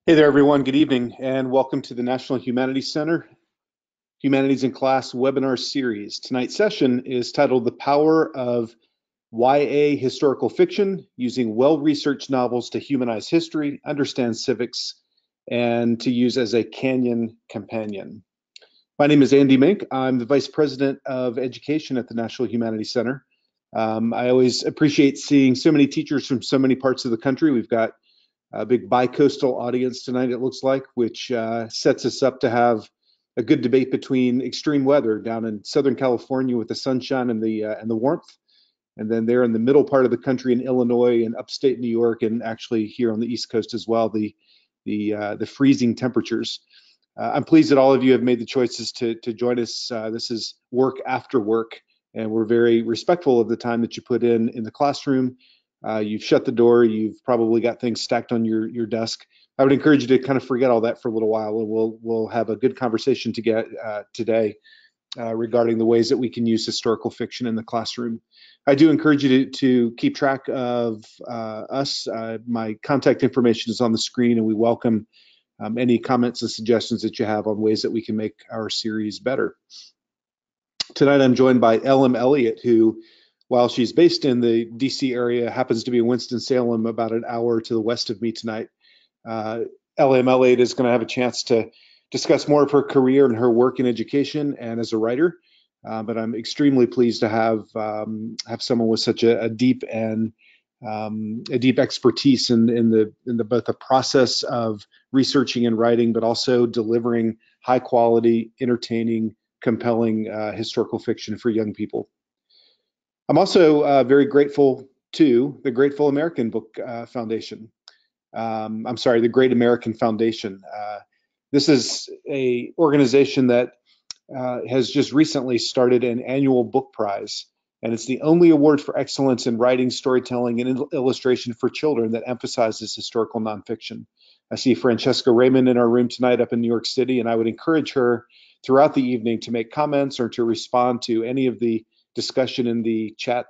Hey there, everyone. Good evening, and welcome to the National Humanities Center Humanities in Class webinar series. Tonight's session is titled The Power of YA Historical Fiction, Using Well-Researched Novels to Humanize History, Understand Civics, and to use as a Canyon companion. My name is Andy Mink. I'm the Vice President of Education at the National Humanities Center. I always appreciate seeing so many teachers from so many parts of the country. We've got a big bi-coastal audience tonight, it looks like, which sets us up to have a good debate between extreme weather down in Southern California with the sunshine and the warmth, and then there in the middle part of the country in Illinois and upstate New York, and actually here on the East Coast as well, the freezing temperatures. I'm pleased that all of you have made the choices to join us. This is work after work, and we're very respectful of the time that you put in the classroom. You've shut the door, you've probably got things stacked on your desk. I would encourage you to kind of forget all that for a little while, and we'll have a good conversation today regarding the ways that we can use historical fiction in the classroom. I do encourage you to keep track of us. My contact information is on the screen, and we welcome any comments and suggestions that you have on ways that we can make our series better. Tonight I'm joined by Eliot, who, while she's based in the DC area, happens to be in Winston-Salem, about an hour to the west of me tonight. Eliot is going to have a chance to discuss more of her career and her work in education and as a writer. But I'm extremely pleased to have someone with such a deep expertise in both the process of researching and writing, but also delivering high quality, entertaining, compelling historical fiction for young people. I'm also very grateful to the Grateful American Book Foundation. The Great American Foundation. This is an organization that has just recently started an annual book prize, and it's the only award for excellence in writing, storytelling, and illustration for children that emphasizes historical nonfiction. I see Francesca Raymond in our room tonight up in New York City, and I would encourage her throughout the evening to make comments or to respond to any of the discussion in the chat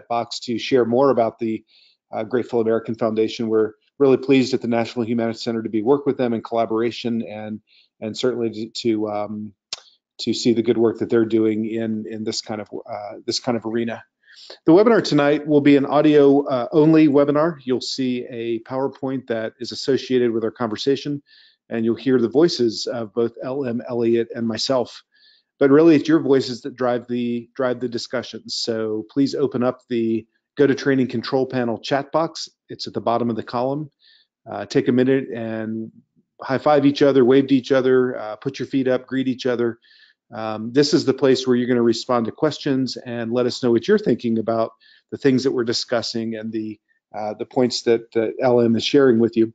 box to share more about the Grateful American Foundation. We're really pleased at the National Humanities Center to work with them in collaboration, and certainly to see the good work that they're doing in this kind of arena. The webinar tonight will be an audio only webinar. You'll see a PowerPoint that is associated with our conversation, and you'll hear the voices of both Eliot and myself. But really, it's your voices that drive the discussions. So please open up the Go to Training Control Panel chat box. It's at the bottom of the column. Take a minute and high five each other, wave to each other, put your feet up, greet each other. This is the place where you're going to respond to questions and let us know what you're thinking about the things that we're discussing and the points that LM is sharing with you.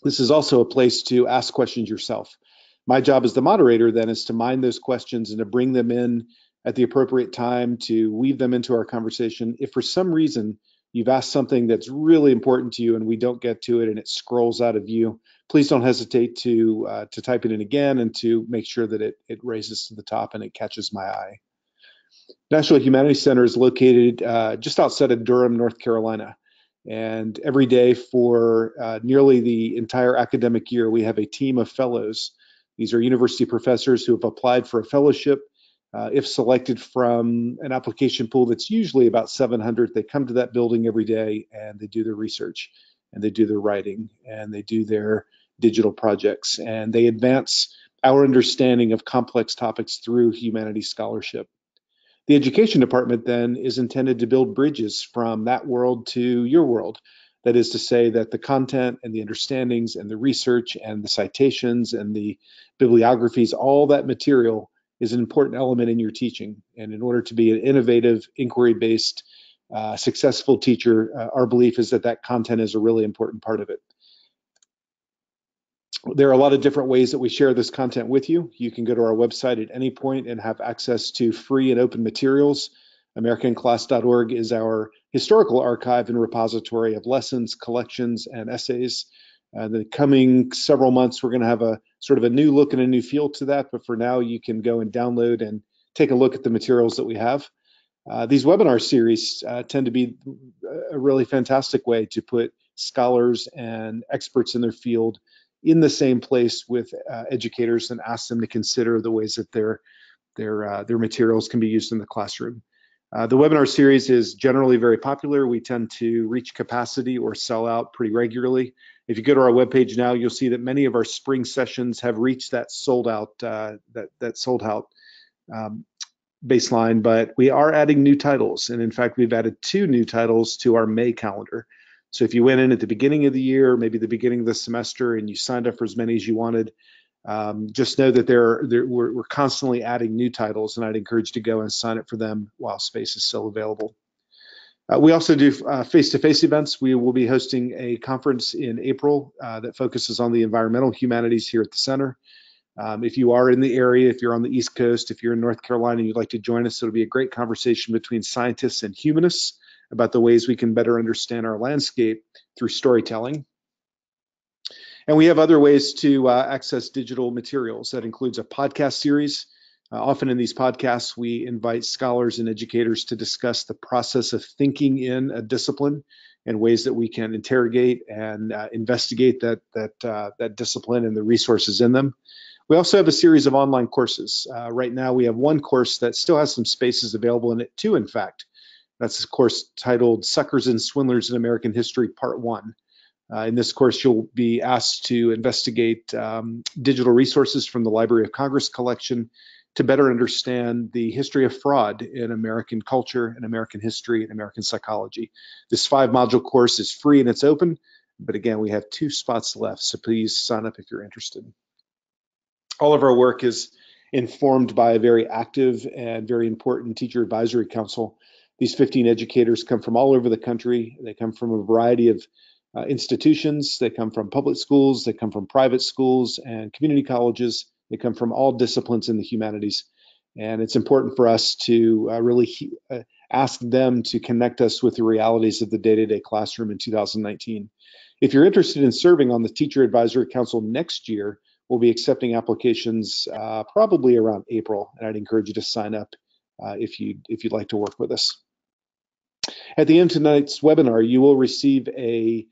This is also a place to ask questions yourself. My job as the moderator then is to mine those questions and to bring them in at the appropriate time, to weave them into our conversation. If for some reason you've asked something that's really important to you and we don't get to it and it scrolls out of view, please don't hesitate to type it in again and to make sure that it raises to the top and it catches my eye. National Humanities Center is located just outside of Durham, North Carolina. And every day for nearly the entire academic year, we have a team of fellows. These are university professors who have applied for a fellowship. If selected from an application pool that's usually about 700, they come to that building every day and they do their research and they do their writing and they do their digital projects, and they advance our understanding of complex topics through humanities scholarship. The education department then is intended to build bridges from that world to your world. That is to say that the content and the understandings and the research and the citations and the bibliographies, all that material is an important element in your teaching. And in order to be an innovative, inquiry-based, successful teacher, our belief is that content is a really important part of it. There are a lot of different ways that we share this content with you. You can go to our website at any point and have access to free and open materials. AmericanClass.org is our historical archive and repository of lessons, collections, and essays. The coming several months, we're going to have a sort of a new look and a new feel to that. But for now, you can go and download and take a look at the materials that we have. These webinar series tend to be a really fantastic way to put scholars and experts in their field in the same place with educators and ask them to consider the ways that their materials can be used in the classroom. The webinar series is generally very popular. We tend to reach capacity or sell out pretty regularly. If you go to our webpage now, you'll see that many of our spring sessions have reached that sold out baseline, but we are adding new titles. And in fact, we've added 2 new titles to our May calendar. So if you went in at the beginning of the year, maybe the beginning of the semester, and you signed up for as many as you wanted, just know that we're constantly adding new titles, and I'd encourage you to go and sign up for them while space is still available. We also do face-to-face events. We will be hosting a conference in April that focuses on the environmental humanities here at the center. If you are in the area, if you're on the East Coast, if you're in North Carolina and you'd like to join us, it'll be a great conversation between scientists and humanists about the ways we can better understand our landscape through storytelling. And we have other ways to access digital materials. That includes a podcast series. Often in these podcasts, we invite scholars and educators to discuss the process of thinking in a discipline and ways that we can interrogate and investigate that discipline and the resources in them. We also have a series of online courses. Right now, we have one course that still has some spaces available in it too, in fact. That's a course titled Suckers and Swindlers in American History, Part 1. In this course, you'll be asked to investigate digital resources from the Library of Congress collection to better understand the history of fraud in American culture and American history and American psychology. This 5-module course is free and it's open, but again, we have 2 spots left, so please sign up if you're interested. All of our work is informed by a very active and very important teacher advisory council. These 15 educators come from all over the country. They come from a variety of institutions. They come from public schools. They come from private schools and community colleges. They come from all disciplines in the humanities. And it's important for us to really ask them to connect us with the realities of the day-to-day classroom in 2019. If you're interested in serving on the Teacher Advisory Council next year, we'll be accepting applications probably around April, and I'd encourage you to sign up if you'd like to work with us. At the end of tonight's webinar, you will receive a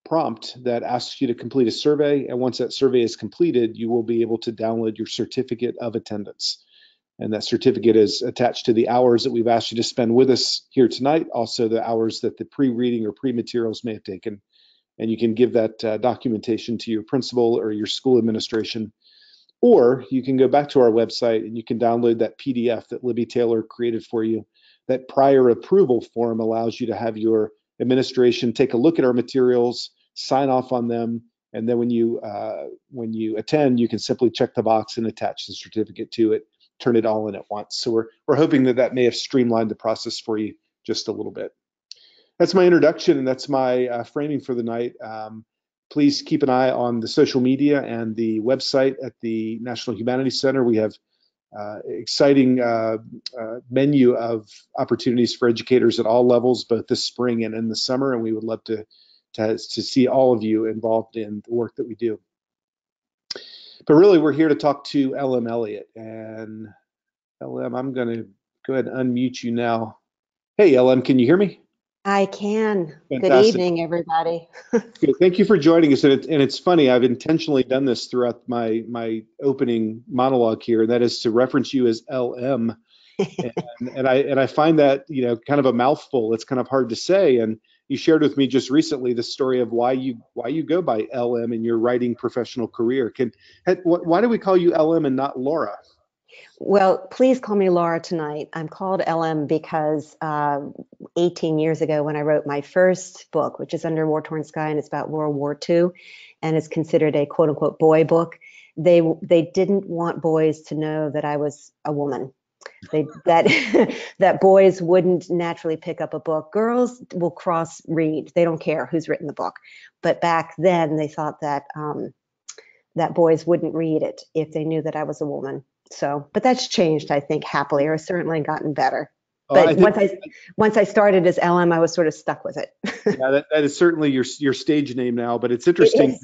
prompt that asks you to complete a survey, and once that survey is completed, you will be able to download your certificate of attendance. And that certificate is attached to the hours that we've asked you to spend with us here tonight, also the hours that the pre-reading or pre-materials may have taken. And you can give that documentation to your principal or your school administration, or you can go back to our website and you can download that PDF that Libby Taylor created for you. That prior approval form allows you to have your administration take a look at our materials, sign off on them, and then when you attend, you can simply check the box and attach the certificate to it, turn it all in at once. So we're hoping that may have streamlined the process for you just a little bit. That's my introduction, and that's my framing for the night. Please keep an eye on the social media and the website at the National Humanities Center. We have exciting menu of opportunities for educators at all levels, both this spring and in the summer, and we would love to see all of you involved in the work that we do. But really, we're here to talk to L.M. Eliot, and L.M., I'm going to go ahead and unmute you now. Hey, L.M., can you hear me? I can. Fantastic. Good evening, everybody. Good. Thank you for joining us. And it's funny, I've intentionally done this throughout my opening monologue here, and that is to reference you as LM. and I find that, kind of a mouthful. It's kind of hard to say. And you shared with me just recently the story of why you go by LM in your writing professional career. Why do we call you LM and not Laura? Well, please call me Laura tonight. I'm called LM because 18 years ago when I wrote my first book, which is Under War-Torn Sky, and it's about World War II, and it's considered a quote-unquote boy book, they didn't want boys to know that I was a woman. That boys wouldn't naturally pick up a book. Girls will cross-read. They don't care who's written the book. But back then, they thought that that boys wouldn't read it if they knew that I was a woman. So, but that's changed, I think, happily, or certainly gotten better. But once I started as LM, I was sort of stuck with it. Yeah, that is certainly your stage name now, but it's interesting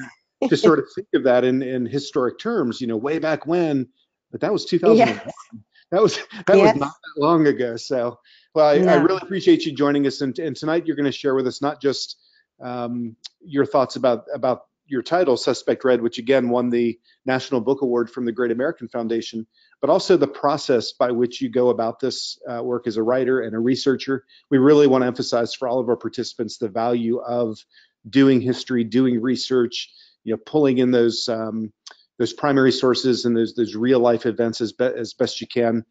to sort of think of that in historic terms, way back when, but that was 2001. Yes. That was not that long ago. So, well, I really appreciate you joining us. And tonight you're going to share with us not just your thoughts about your title, Suspect Red, which again won the National Book Award from the Great American Foundation, but also the process by which you go about this work as a writer and a researcher. We really want to emphasize for all of our participants the value of doing history, doing research, pulling in those primary sources and those real life events as best you can.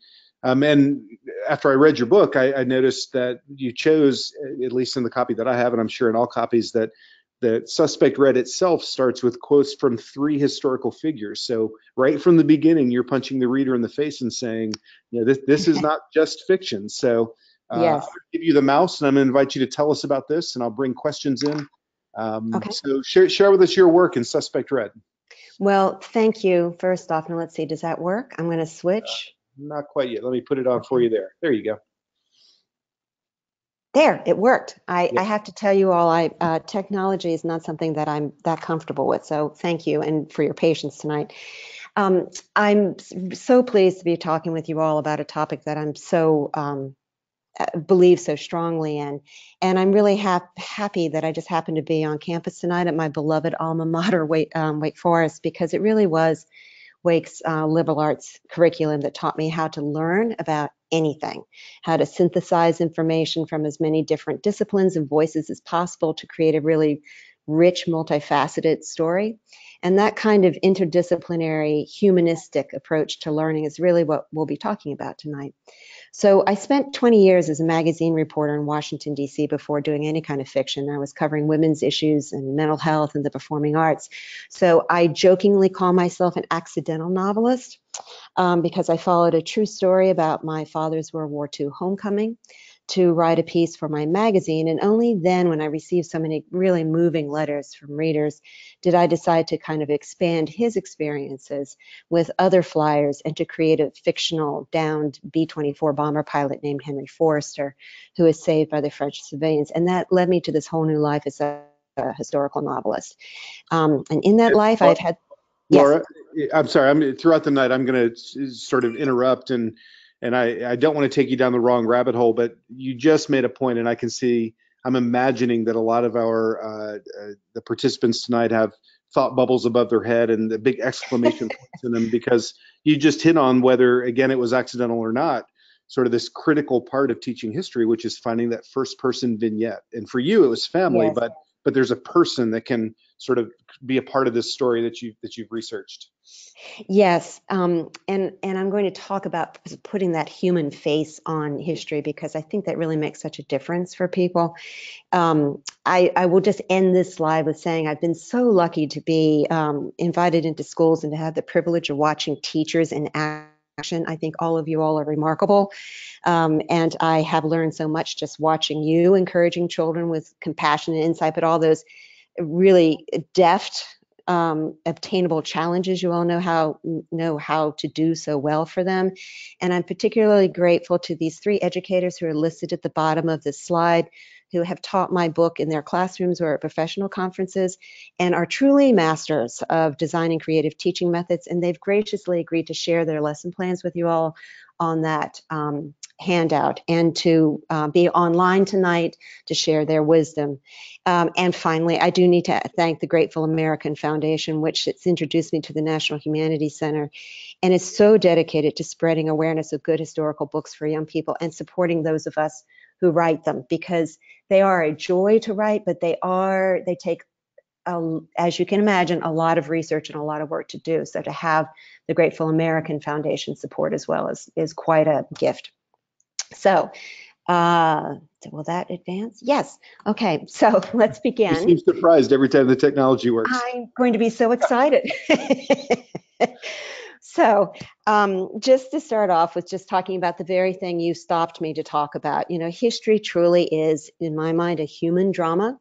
And after I read your book, I noticed that you chose, at least in the copy that I have, and I'm sure in all copies, that Suspect Red itself starts with quotes from 3 historical figures. So right from the beginning, you're punching the reader in the face and saying, this is not just fiction. So Yes. I'll give you the mouse, and I'm going to invite you to tell us about this, and I'll bring questions in. Okay. So share with us your work in Suspect Red. Well, thank you. First off, now let's see, does that work? I'm going to switch. Not quite yet. Let me put it on for you there. There you go. There, it worked. I have to tell you all, technology is not something that I'm that comfortable with. So thank you, and for your patience tonight. I'm so pleased to be talking with you all about a topic that I'm so believe so strongly in. And I'm really happy that I just happened to be on campus tonight at my beloved alma mater, Wake Forest, because it really was Wake's liberal arts curriculum that taught me how to learn about anything, how to synthesize information from as many different disciplines and voices as possible to create a really rich, multifaceted story. And that kind of interdisciplinary, humanistic approach to learning is really what we'll be talking about tonight. So I spent 20 years as a magazine reporter in Washington, D.C. before doing any kind of fiction. I was covering women's issues and mental health and the performing arts. So I jokingly call myself an accidental novelist because I followed a true story about my father's World War II homecoming to write a piece for my magazine. And only then, when I received so many really moving letters from readers, did I decide to kind of expand his experiences with other flyers and to create a fictional downed B-24 bomber pilot named Henry Forrester, who was saved by the French civilians. And that led me to this whole new life as a historical novelist. And in that life, I've had... Laura, yes. I'm sorry. Throughout the night, I'm going to sort of interrupt, and I don't want to take you down the wrong rabbit hole, but you just made a point, and I can see. I'm imagining that a lot of our the participants tonight have thought bubbles above their head and the big exclamation points in them, because you just hit on, whether again it was accidental or not, sort of this critical part of teaching history, which is finding that first person vignette. And for you, it was family, Yes. but there's a person that can sort of be a part of this story that you've researched. Yes, and I'm going to talk about putting that human face on history, because I think that really makes such a difference for people. I will just end this slide with saying I've been so lucky to be invited into schools and to have the privilege of watching teachers in action. I think all of you all are remarkable, and I have learned so much just watching you encouraging children with compassion and insight, but all those really deft, obtainable challenges you all know how to do so well for them. And I'm particularly grateful to these 3 educators who are listed at the bottom of this slide, who have taught my book in their classrooms or at professional conferences and are truly masters of designing creative teaching methods. And they've graciously agreed to share their lesson plans with you all on that handout, and to be online tonight to share their wisdom. And finally, I do need to thank the Grateful American Foundation, which has introduced me to the National Humanities Center and is so dedicated to spreading awareness of good historical books for young people and supporting those of us who write them, because they are a joy to write, but they take, as you can imagine, a lot of research and a lot of work to do. So to have the Grateful American Foundation support as well is quite a gift. So will that advance? Yes. Okay, so let's begin. You seem surprised every time the technology works. I'm going to be so excited. So just to start off with just talking about the very thing you stopped me to talk about, history truly is, in my mind, a human drama.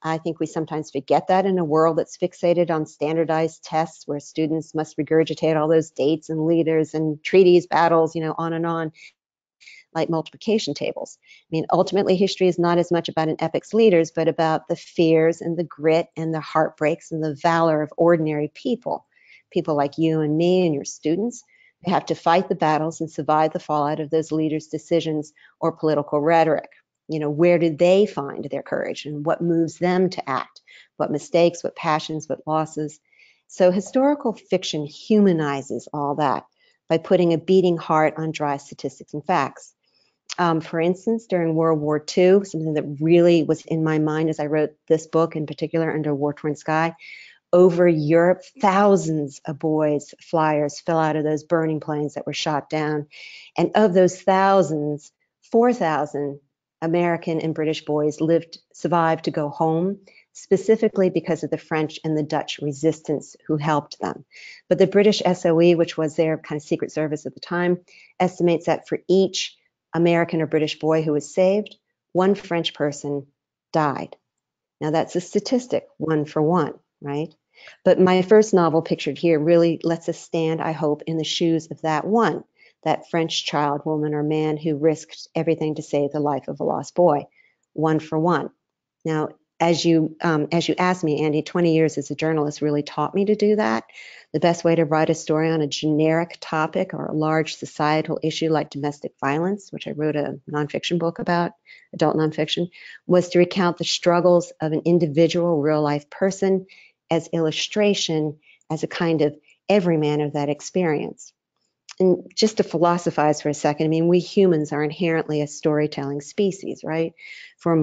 I think we sometimes forget that in a world that's fixated on standardized tests where students must regurgitate all those dates and leaders and treaties, battles, on and on, like multiplication tables. I mean, ultimately, history is not as much about an epic's leaders, but about the fears and the grit and the heartbreaks and the valor of ordinary people like you and me and your students, who have to fight the battles and survive the fallout of those leaders' decisions or political rhetoric. where did they find their courage and what moves them to act? What mistakes, what passions, what losses? So historical fiction humanizes all that by putting a beating heart on dry statistics and facts. For instance, during World War II, something that really was in my mind as I wrote this book, in particular, Under a War-Torn Sky, over Europe, thousands of boys, flyers, fell out of those burning planes that were shot down. And of those thousands, 4,000 American and British boys survived to go home, specifically because of the French and the Dutch resistance who helped them. But the British SOE, which was their kind of secret service at the time, estimates that for each American or British boy who was saved, one French person died. Now that's a statistic, 1 for 1, right? But my first novel pictured here really lets us stand, I hope, in the shoes of that one, that French child, woman, or man who risked everything to save the life of a lost boy, 1 for 1. Now, as you asked me, Andy, 20 years as a journalist really taught me to do that. The best way to write a story on a generic topic or a large societal issue like domestic violence, which I wrote a nonfiction book about, adult nonfiction, was to recount the struggles of an individual real-life person as illustration, as a kind of everyman of that experience. And just to philosophize for a second, I mean, we humans are inherently a storytelling species, right? For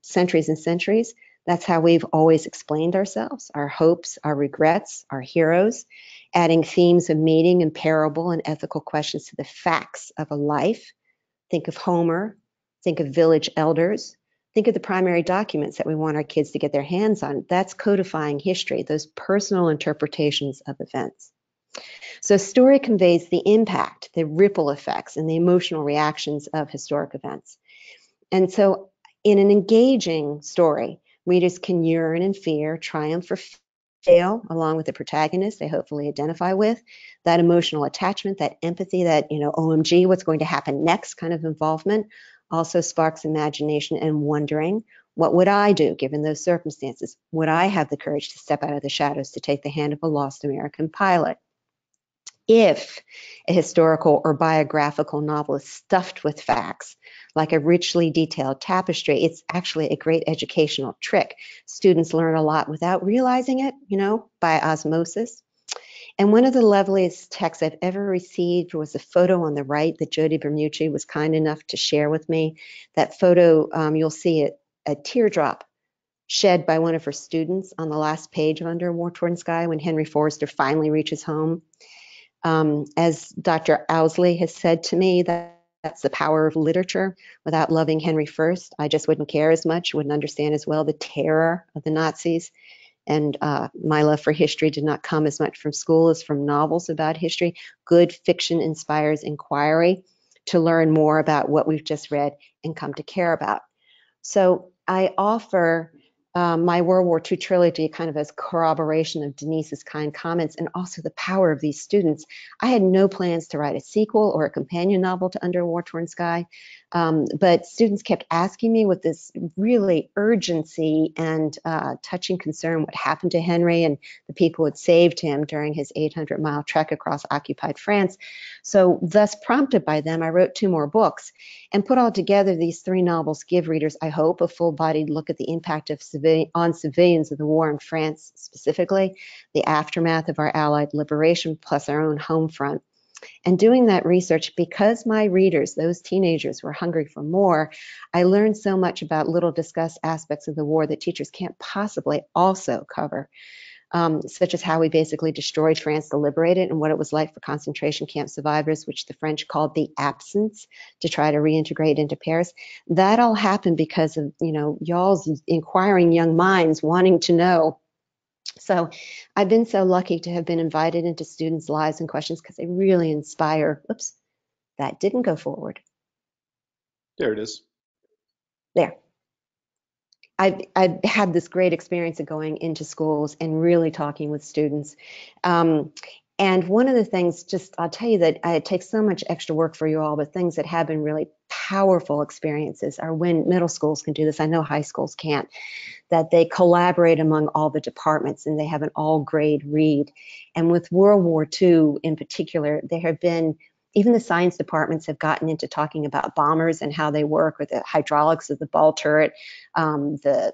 centuries and centuries, that's how we've always explained ourselves, our hopes, our regrets, our heroes, adding themes of meaning and parable and ethical questions to the facts of a life. Think of Homer, think of village elders, think of the primary documents that we want our kids to get their hands on. That's codifying history, those personal interpretations of events. So story conveys the impact, the ripple effects, and the emotional reactions of historic events. And so in an engaging story, readers can yearn and fear, triumph or fail, along with the protagonist they hopefully identify with. That emotional attachment, that empathy, that, OMG, what's going to happen next kind of involvement also sparks imagination and wondering, what would I do given those circumstances? Would I have the courage to step out of the shadows to take the hand of a lost American pilot? If a historical or biographical novel is stuffed with facts, like a richly detailed tapestry, it's actually a great educational trick. Students learn a lot without realizing it, by osmosis. And one of the loveliest texts I've ever received was a photo on the right that Jodi Bermucci was kind enough to share with me. That photo, you'll see a teardrop shed by one of her students on the last page of Under a War-Torn Sky when Henry Forrester finally reaches home. As Dr. Owsley has said to me, that's the power of literature. Without loving Henry first, I just wouldn't care as much, wouldn't understand as well the terror of the Nazis. And my love for history did not come as much from school as from novels about history. Good fiction inspires inquiry to learn more about what we've just read and come to care about. So I offer my World War II trilogy kind of as corroboration of Denise's kind comments and also the power of these students. I had no plans to write a sequel or a companion novel to Under a War-Torn Sky, but students kept asking me with this really urgency and touching concern what happened to Henry and the people who had saved him during his 800-mile trek across occupied France. So thus prompted by them, I wrote 2 more books and put all together. These 3 novels give readers, I hope, a full-bodied look at the impact of on civilians of the war in France specifically, the aftermath of our Allied liberation, plus our own home front. And doing that research, because my readers, those teenagers, were hungry for more, I learned so much about little discussed aspects of the war that teachers can't possibly also cover, such as how we basically destroyed France to liberate it and what it was like for concentration camp survivors, which the French called the absence, to try to reintegrate into Paris. That all happened because of, y'all's inquiring young minds wanting to know. So I've been so lucky to have been invited into students' lives and questions because they really inspire. Oops, that didn't go forward. There it is. There. I've had this great experience of going into schools and really talking with students. And one of the things, I'll tell you that it takes so much extra work for you all, but things that have been really powerful experiences are when middle schools can do this. I know high schools can't, that they collaborate among all the departments and they have an all grade read. And with World War II in particular, there have been even the science departments have gotten into talking about bombers and how they work, with the hydraulics of the ball turret. The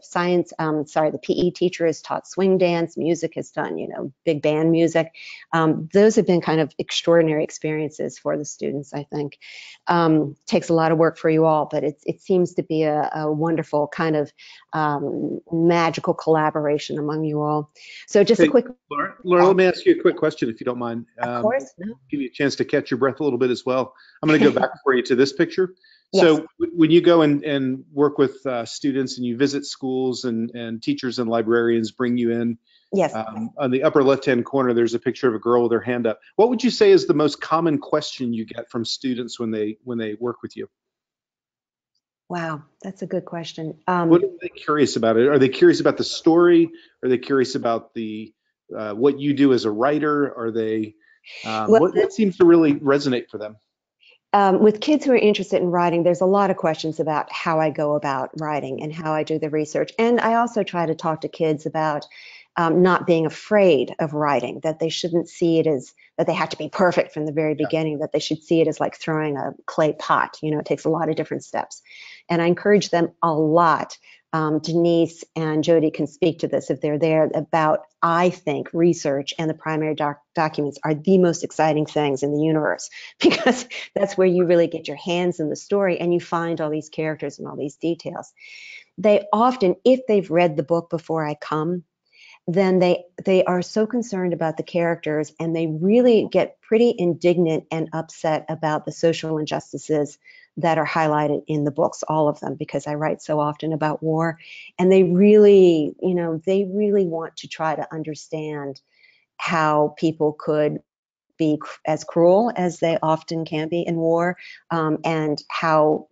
PE teacher has taught swing dance, music has done, big band music. Those have been kind of extraordinary experiences for the students, I think. Takes a lot of work for you all, but it seems to be a wonderful kind of magical collaboration among you all. So just a quick... Laura, let me ask you a quick question, if you don't mind. Of course. No. Give you a chance to catch your breath a little bit as well. I'm going to go back for you to this picture. Yes. So when you go and work with students and you visit schools and teachers and librarians bring you in, yes. On the upper left-hand corner, there's a picture of a girl with her hand up. What would you say is the most common question you get from students when they work with you? Wow, that's a good question. What are they curious about? Are they curious about the story? Are they curious about the what you do as a writer? Are they what seems to really resonate for them? With kids who are interested in writing, there's a lot of questions about how I go about writing and how I do the research. And I also try to talk to kids about not being afraid of writing, that they shouldn't see it as that they have to be perfect from the very beginning, that they should see it as like throwing a clay pot. It takes a lot of different steps. And I encourage them a lot. Denise and Jody can speak to this if they're there, about, I think, research and the primary documents are the most exciting things in the universe, because that's where you really get your hands in the story and you find all these characters and all these details. They often, if they've read the book before I come, then they are so concerned about the characters, and they really get pretty indignant and upset about the social injustices that are highlighted in the books, all of them, because I write so often about war. And they really, they really want to try to understand how people could be as cruel as they often can be in war, and how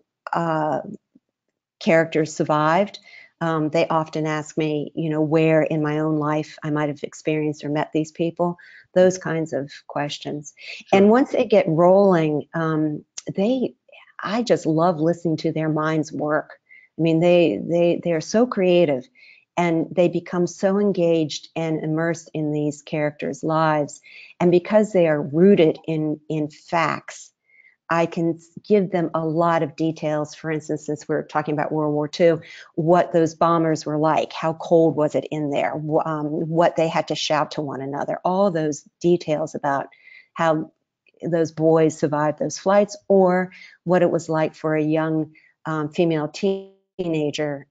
characters survived. They often ask me, where in my own life I might have experienced or met these people, those kinds of questions. Sure. And once they get rolling, I just love listening to their minds work. I mean, they're so creative, and they become so engaged and immersed in these characters' lives. And because they are rooted in facts, I can give them a lot of details. For instance, since we're talking about World War II, what those bombers were like, how cold was it in there, what they had to shout to one another, all those details about how those boys survived those flights, or what it was like for a young female teenager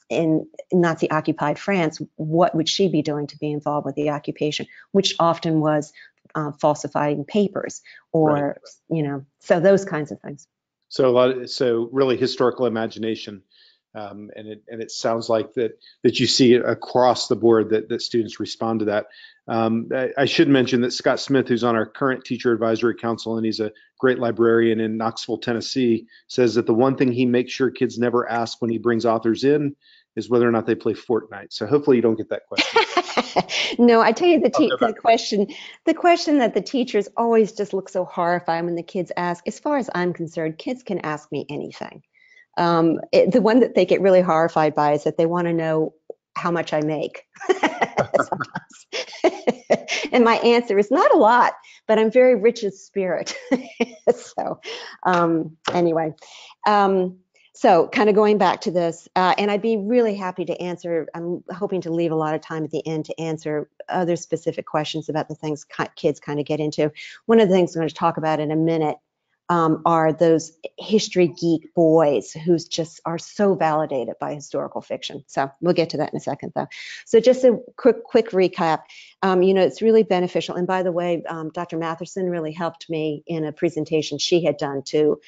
in Nazi-occupied France. What would she be doing to be involved with the occupation, which often was falsifying papers, or right. So those kinds of things. So really historical imagination, and it sounds like that you see it across the board that students respond to that. I should mention that Scott Smith, who's on our current teacher advisory council, and he's a great librarian in Knoxville, Tennessee, says that the one thing he makes sure kids never ask when he brings authors in is whether or not they play Fortnite. So hopefully you don't get that question. No, I tell you, the question that the teachers always just look so horrified when the kids ask. As far as I'm concerned, kids can ask me anything. The one that they get really horrified by is that they want to know how much I make. And my answer is not a lot, but I'm very rich in spirit. So anyway. So kind of going back to this, and I'd be really happy to answer, I'm hoping to leave a lot of time at the end to answer other specific questions about the things kids kind of get into. One of the things I'm going to talk about in a minute are those history geek boys who just are so validated by historical fiction. So we'll get to that in a second, though. So just a quick recap. It's really beneficial. And by the way, Dr. Matherson really helped me in a presentation she had done to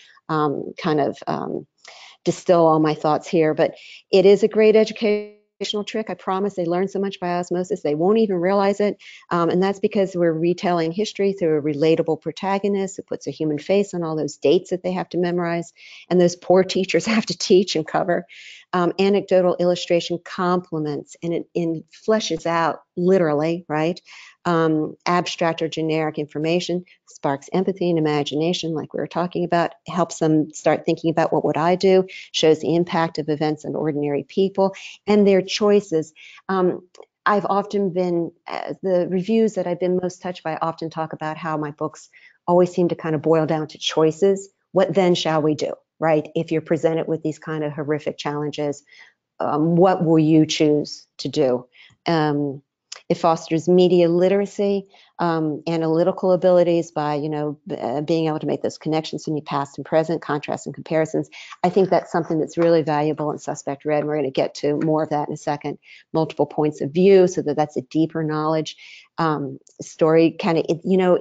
distill all my thoughts here. But it is a great educational trick. I promise. They learn so much by osmosis they won't even realize it, and that's because we're retelling history through a relatable protagonist who puts a human face on all those dates that they have to memorize and those poor teachers have to teach and cover. Anecdotal illustration complements, and it fleshes out literally, right? Abstract or generic information sparks empathy and imagination, like we were talking about, helps them start thinking about what would I do, shows the impact of events on ordinary people and their choices. I've often been, the reviews that I've been most touched by often talk about how my books always seem to kind of boil down to choices. What then shall we do, right? If you're presented with these kind of horrific challenges, what will you choose to do? It fosters media literacy, analytical abilities by, being able to make those connections between past and present, contrasts and comparisons. I think that's something that's really valuable in Suspect Red. We're going to get to more of that in a second. Multiple points of view, so that's a deeper knowledge. Story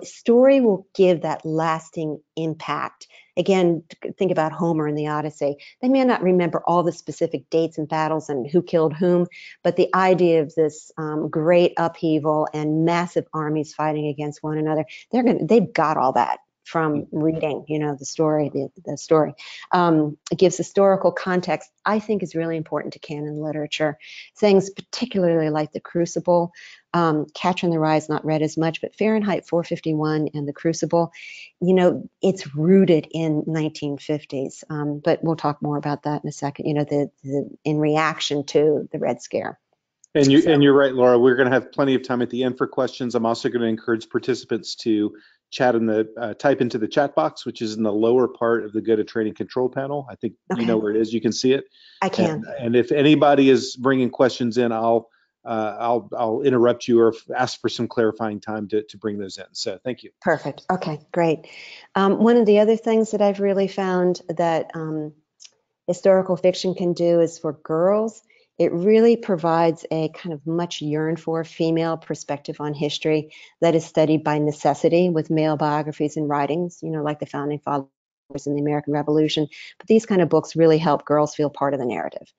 story will give that lasting impact. Again, think about Homer and the Odyssey. They may not remember all the specific dates and battles and who killed whom, but the idea of this great upheaval and massive armies fighting against one another, they've got all that from reading, the story. The story it gives historical context. I think is really important to canon literature. Things particularly like the Crucible, Catcher in the Rye is not read as much, but Fahrenheit 451 and the Crucible, it's rooted in 1950s. But we'll talk more about that in a second. In reaction to the Red Scare. And you're right, Laura. We're going to have plenty of time at the end for questions. I'm also going to encourage participants to chat type into the chat box, which is in the lower part of the Go to Training control panel. I think you know where it is. You can see it. I can. And if anybody is bringing questions in, I'll interrupt you or ask for some clarifying time to bring those in. So thank you. Perfect. Okay, great. One of the other things that I've really found that historical fiction can do is for girls. It really provides a kind of much yearned for female perspective on history that is studied by necessity with male biographies and writings, like the Founding Fathers and the American Revolution. But these kind of books really help girls feel part of the narrative.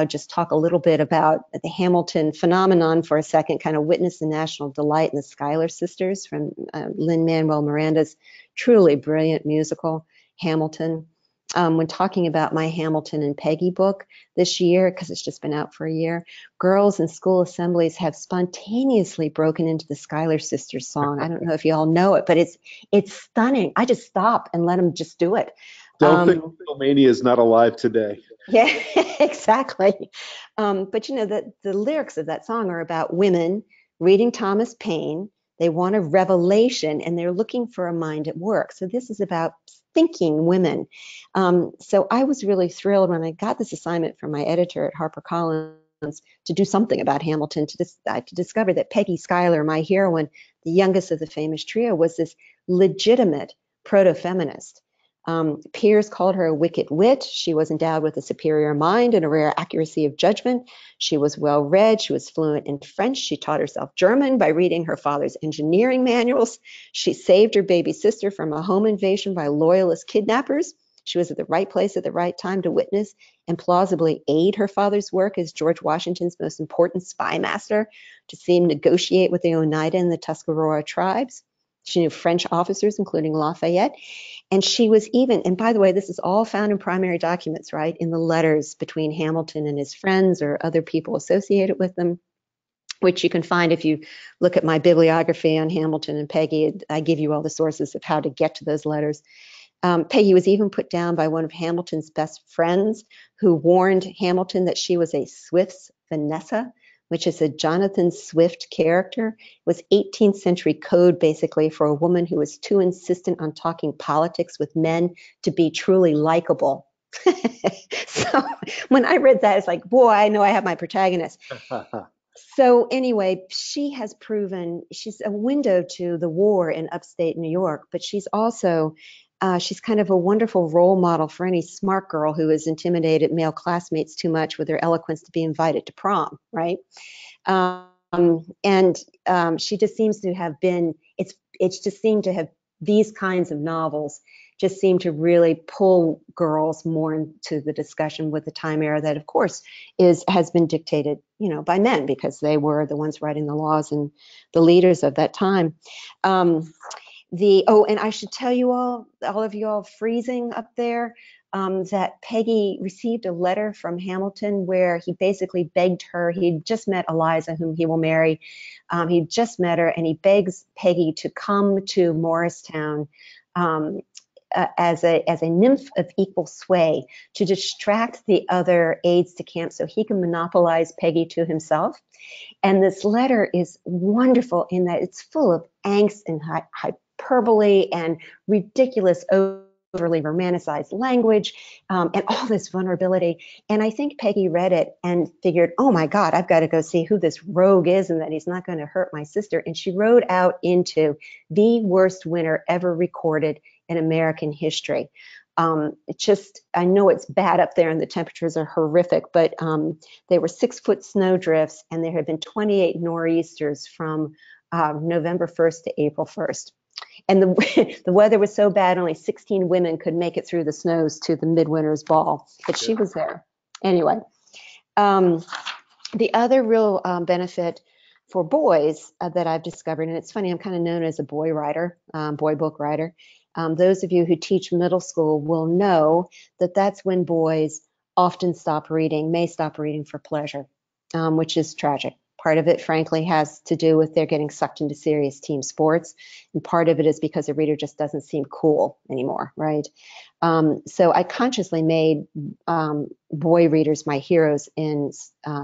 Just talk a little bit about the Hamilton phenomenon for a second, kind of witness the national delight in the Schuyler Sisters from Lin-Manuel Miranda's truly brilliant musical, Hamilton. When talking about my Hamilton and Peggy book this year, because it's just been out for a year, girls in school assemblies have spontaneously broken into the Schuyler Sisters song. I don't know if you all know it, but it's stunning. I just stop and let them just do it. Don't think Beatlemania is not alive today. Yeah, exactly. But the lyrics of that song are about women reading Thomas Paine. They want a revelation and they're looking for a mind at work. So this is about thinking women. So I was really thrilled when I got this assignment from my editor at HarperCollins to do something about Hamilton, to discover that Peggy Schuyler, my heroine, the youngest of the famous trio, was this legitimate proto-feminist. Peers called her a wicked wit. She was endowed with a superior mind and a rare accuracy of judgment. She was well read. She was fluent in French. She taught herself German by reading her father's engineering manuals. She saved her baby sister from a home invasion by loyalist kidnappers. She was at the right place at the right time to witness and plausibly aid her father's work as George Washington's most important spy master, to see him negotiate with the Oneida and the Tuscarora tribes. She knew French officers, including Lafayette. And she was even, and by the way, this is all found in primary documents, right? In the letters between Hamilton and his friends or other people associated with them, which you can find if you look at my bibliography on Hamilton and Peggy. I give you all the sources of how to get to those letters. Peggy was even put down by one of Hamilton's best friends, who warned Hamilton that she was a Swift's Vanessa, which is a Jonathan Swift character. It was 18th century code, basically, for a woman who was too insistent on talking politics with men to be truly likable. So when I read that, it's like, boy, I know I have my protagonist. So anyway, she has proven she's a window to the war in upstate New York, but she's also she's kind of a wonderful role model for any smart girl who has intimidated male classmates too much with her eloquence to be invited to prom, right? She just seems to have been, it's just seemed to have, these kinds of novels just seem to really pull girls more into the discussion with the time era that, of course, has been dictated, by men, because they were the ones writing the laws and the leaders of that time. And I should tell you all of you all freezing up there, that Peggy received a letter from Hamilton where he basically begged her. He'd just met Eliza, whom he will marry. He just met her, and he begs Peggy to come to Morristown as a nymph of equal sway, to distract the other aides de camp so he can monopolize Peggy to himself. And this letter is wonderful in that it's full of angst and hyperbole and ridiculous, overly romanticized language, and all this vulnerability. And I think Peggy read it and figured, oh my God, I've got to go see who this rogue is and that he's not going to hurt my sister. And she wrote out into the worst winter ever recorded in American history. I know it's bad up there and the temperatures are horrific, but they were 6-foot snow drifts, and there had been 28 nor'easters from November 1st to April 1st. And the weather was so bad, only 16 women could make it through the snows to the midwinter's ball, but she was there. Anyway, the other real benefit for boys that I've discovered, and it's funny, I'm kind of known as a boy writer, boy book writer. Those of you who teach middle school will know that that's when boys often may stop reading for pleasure, which is tragic. Part of it, frankly, has to do with they're getting sucked into serious team sports. And part of it is because a reader just doesn't seem cool anymore, right? So I consciously made boy readers my heroes in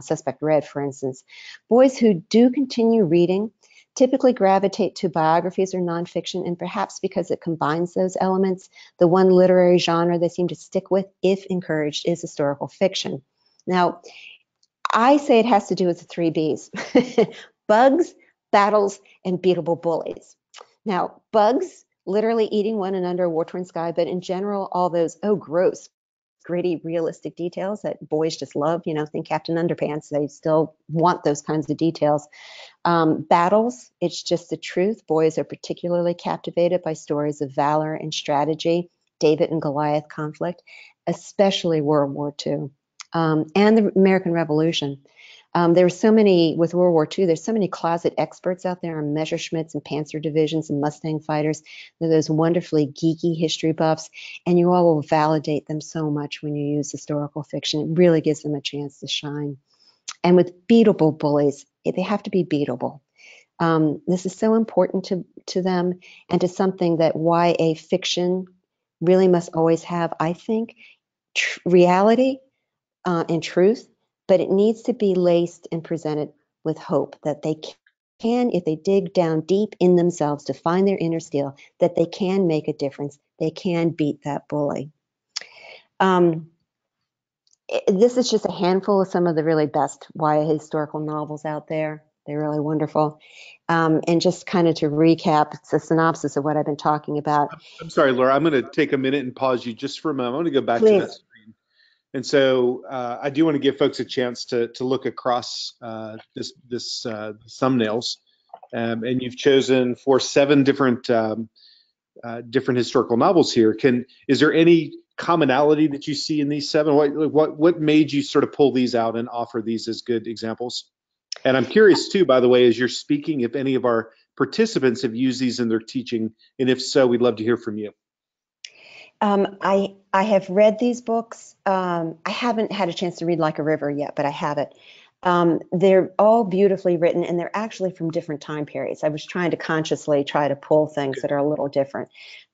Suspect Red, for instance. Boys who do continue reading typically gravitate to biographies or nonfiction, and perhaps because it combines those elements, the one literary genre they seem to stick with, if encouraged, is historical fiction. Now, I say it has to do with the 3 Bs, bugs, battles, and beatable bullies. Now, bugs, literally eating one another, a war-torn sky, but in general, all those, oh, gross, gritty, realistic details that boys just love, think Captain Underpants, they still want those kinds of details. Battles, it's just the truth. Boys are particularly captivated by stories of valor and strategy, David and Goliath conflict, especially World War II. And the American Revolution. There were so many, with World War II, there's so many closet experts out there on Messerschmitts and Panzer divisions and Mustang fighters. They're those wonderfully geeky history buffs, and you all will validate them so much when you use historical fiction. It really gives them a chance to shine. And with beatable bullies, they have to be beatable. This is so important to them, and to something that YA fiction really must always have, I think, reality and truth, but it needs to be laced and presented with hope that they can, if they dig down deep in themselves to find their inner steel, that they can make a difference. They can beat that bully. This is just a handful of some of the really best YA historical novels out there. They're really wonderful. And just kind of to recap, it's a synopsis of what I've been talking about. I'm sorry, Laura, I'm going to take a minute and pause you just for a moment. I want to go back Please. to that screen. And so I do want to give folks a chance to look across this thumbnails. And you've chosen for 7 different historical novels here. Is there any commonality that you see in these 7? What made you sort of pull these out and offer these as good examples? And I'm curious too, by the way, as you're speaking, if any of our participants have used these in their teaching, and if so, we'd love to hear from you. I have read these books. I haven't had a chance to read Like a River yet, but I have it. They're all beautifully written, and they're actually from different time periods. I was trying to consciously try to pull things that are a little different.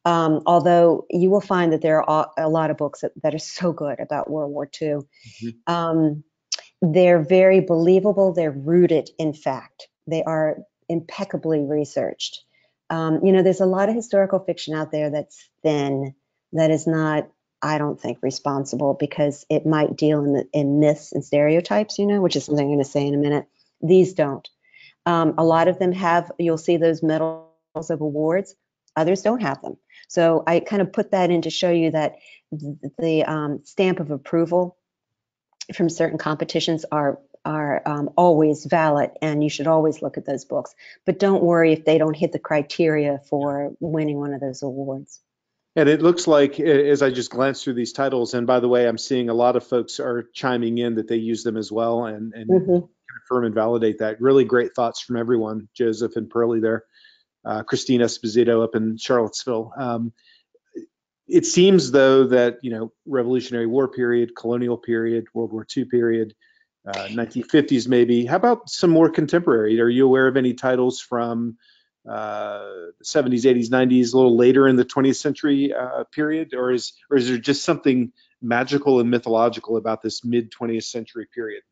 Although you will find that there are a lot of books that are so good about World War II. Mm-hmm. They're very believable. They're rooted in fact. They are impeccably researched. There's a lot of historical fiction out there that's thin, that is not, I don't think, responsible, because it might deal in myths and stereotypes, which is something I'm going to say in a minute. These don't. A lot of them you'll see those medals of awards. Others don't have them. So I kind of put that in to show you that the stamp of approval from certain competitions are always valid, and you should always look at those books. But don't worry if they don't hit the criteria for winning one of those awards. And it looks like, as I just glanced through these titles, and by the way, I'm seeing a lot of folks are chiming in that they use them as well, and mm-hmm. confirm and validate that. Really great thoughts from everyone, Joseph and Pearlie there, Christine Esposito up in Charlottesville. It seems, though, that, Revolutionary War period, colonial period, World War II period, 1950s maybe. How about some more contemporary? Are you aware of any titles from the 70s, 80s, 90s, a little later in the 20th century period? Or is there just something magical and mythological about this mid 20th century period?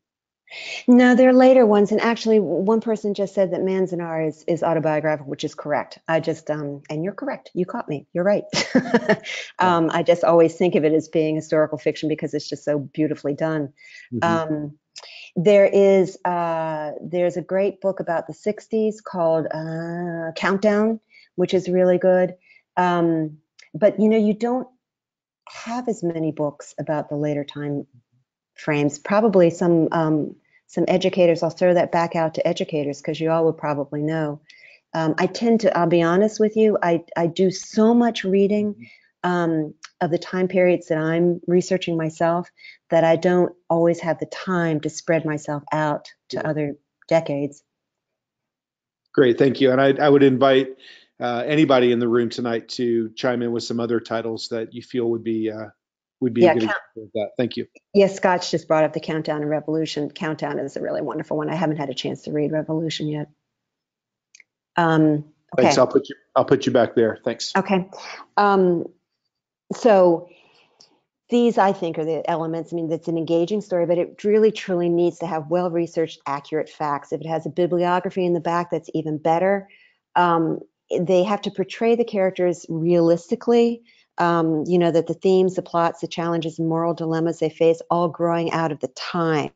No, they're later ones. And actually, one person just said that Manzanar is autobiographical, which is correct. I just, and you're correct. You caught me. You're right. Yeah. I just always think of it as being historical fiction because it's just so beautifully done. Hmm. Um, there's a great book about the 60s called Countdown, which is really good. But you don't have as many books about the later time frames. Probably some educators. I'll throw that back out to educators because you all would probably know. I tend to. I'll be honest with you. I do so much reading of the time periods that I'm researching myself that I don't always have the time to spread myself out to Yeah. other decades. Great, thank you. And I would invite anybody in the room tonight to chime in with some other titles that you feel would be a Yeah, good example of that. Thank you. yes, Scotch just brought up the Countdown and Revolution. Countdown is a really wonderful one. I haven't had a chance to read Revolution yet. Thanks. Okay. I'll put you back there. Thanks. Okay. Um, so these, I think, are the elements. I mean, it's an engaging story, but it really, truly needs to have well-researched, accurate facts. If it has a bibliography in the back, that's even better. Um, they have to portray the characters realistically. That the themes, the plots, the challenges, and moral dilemmas they face all growing out of the time.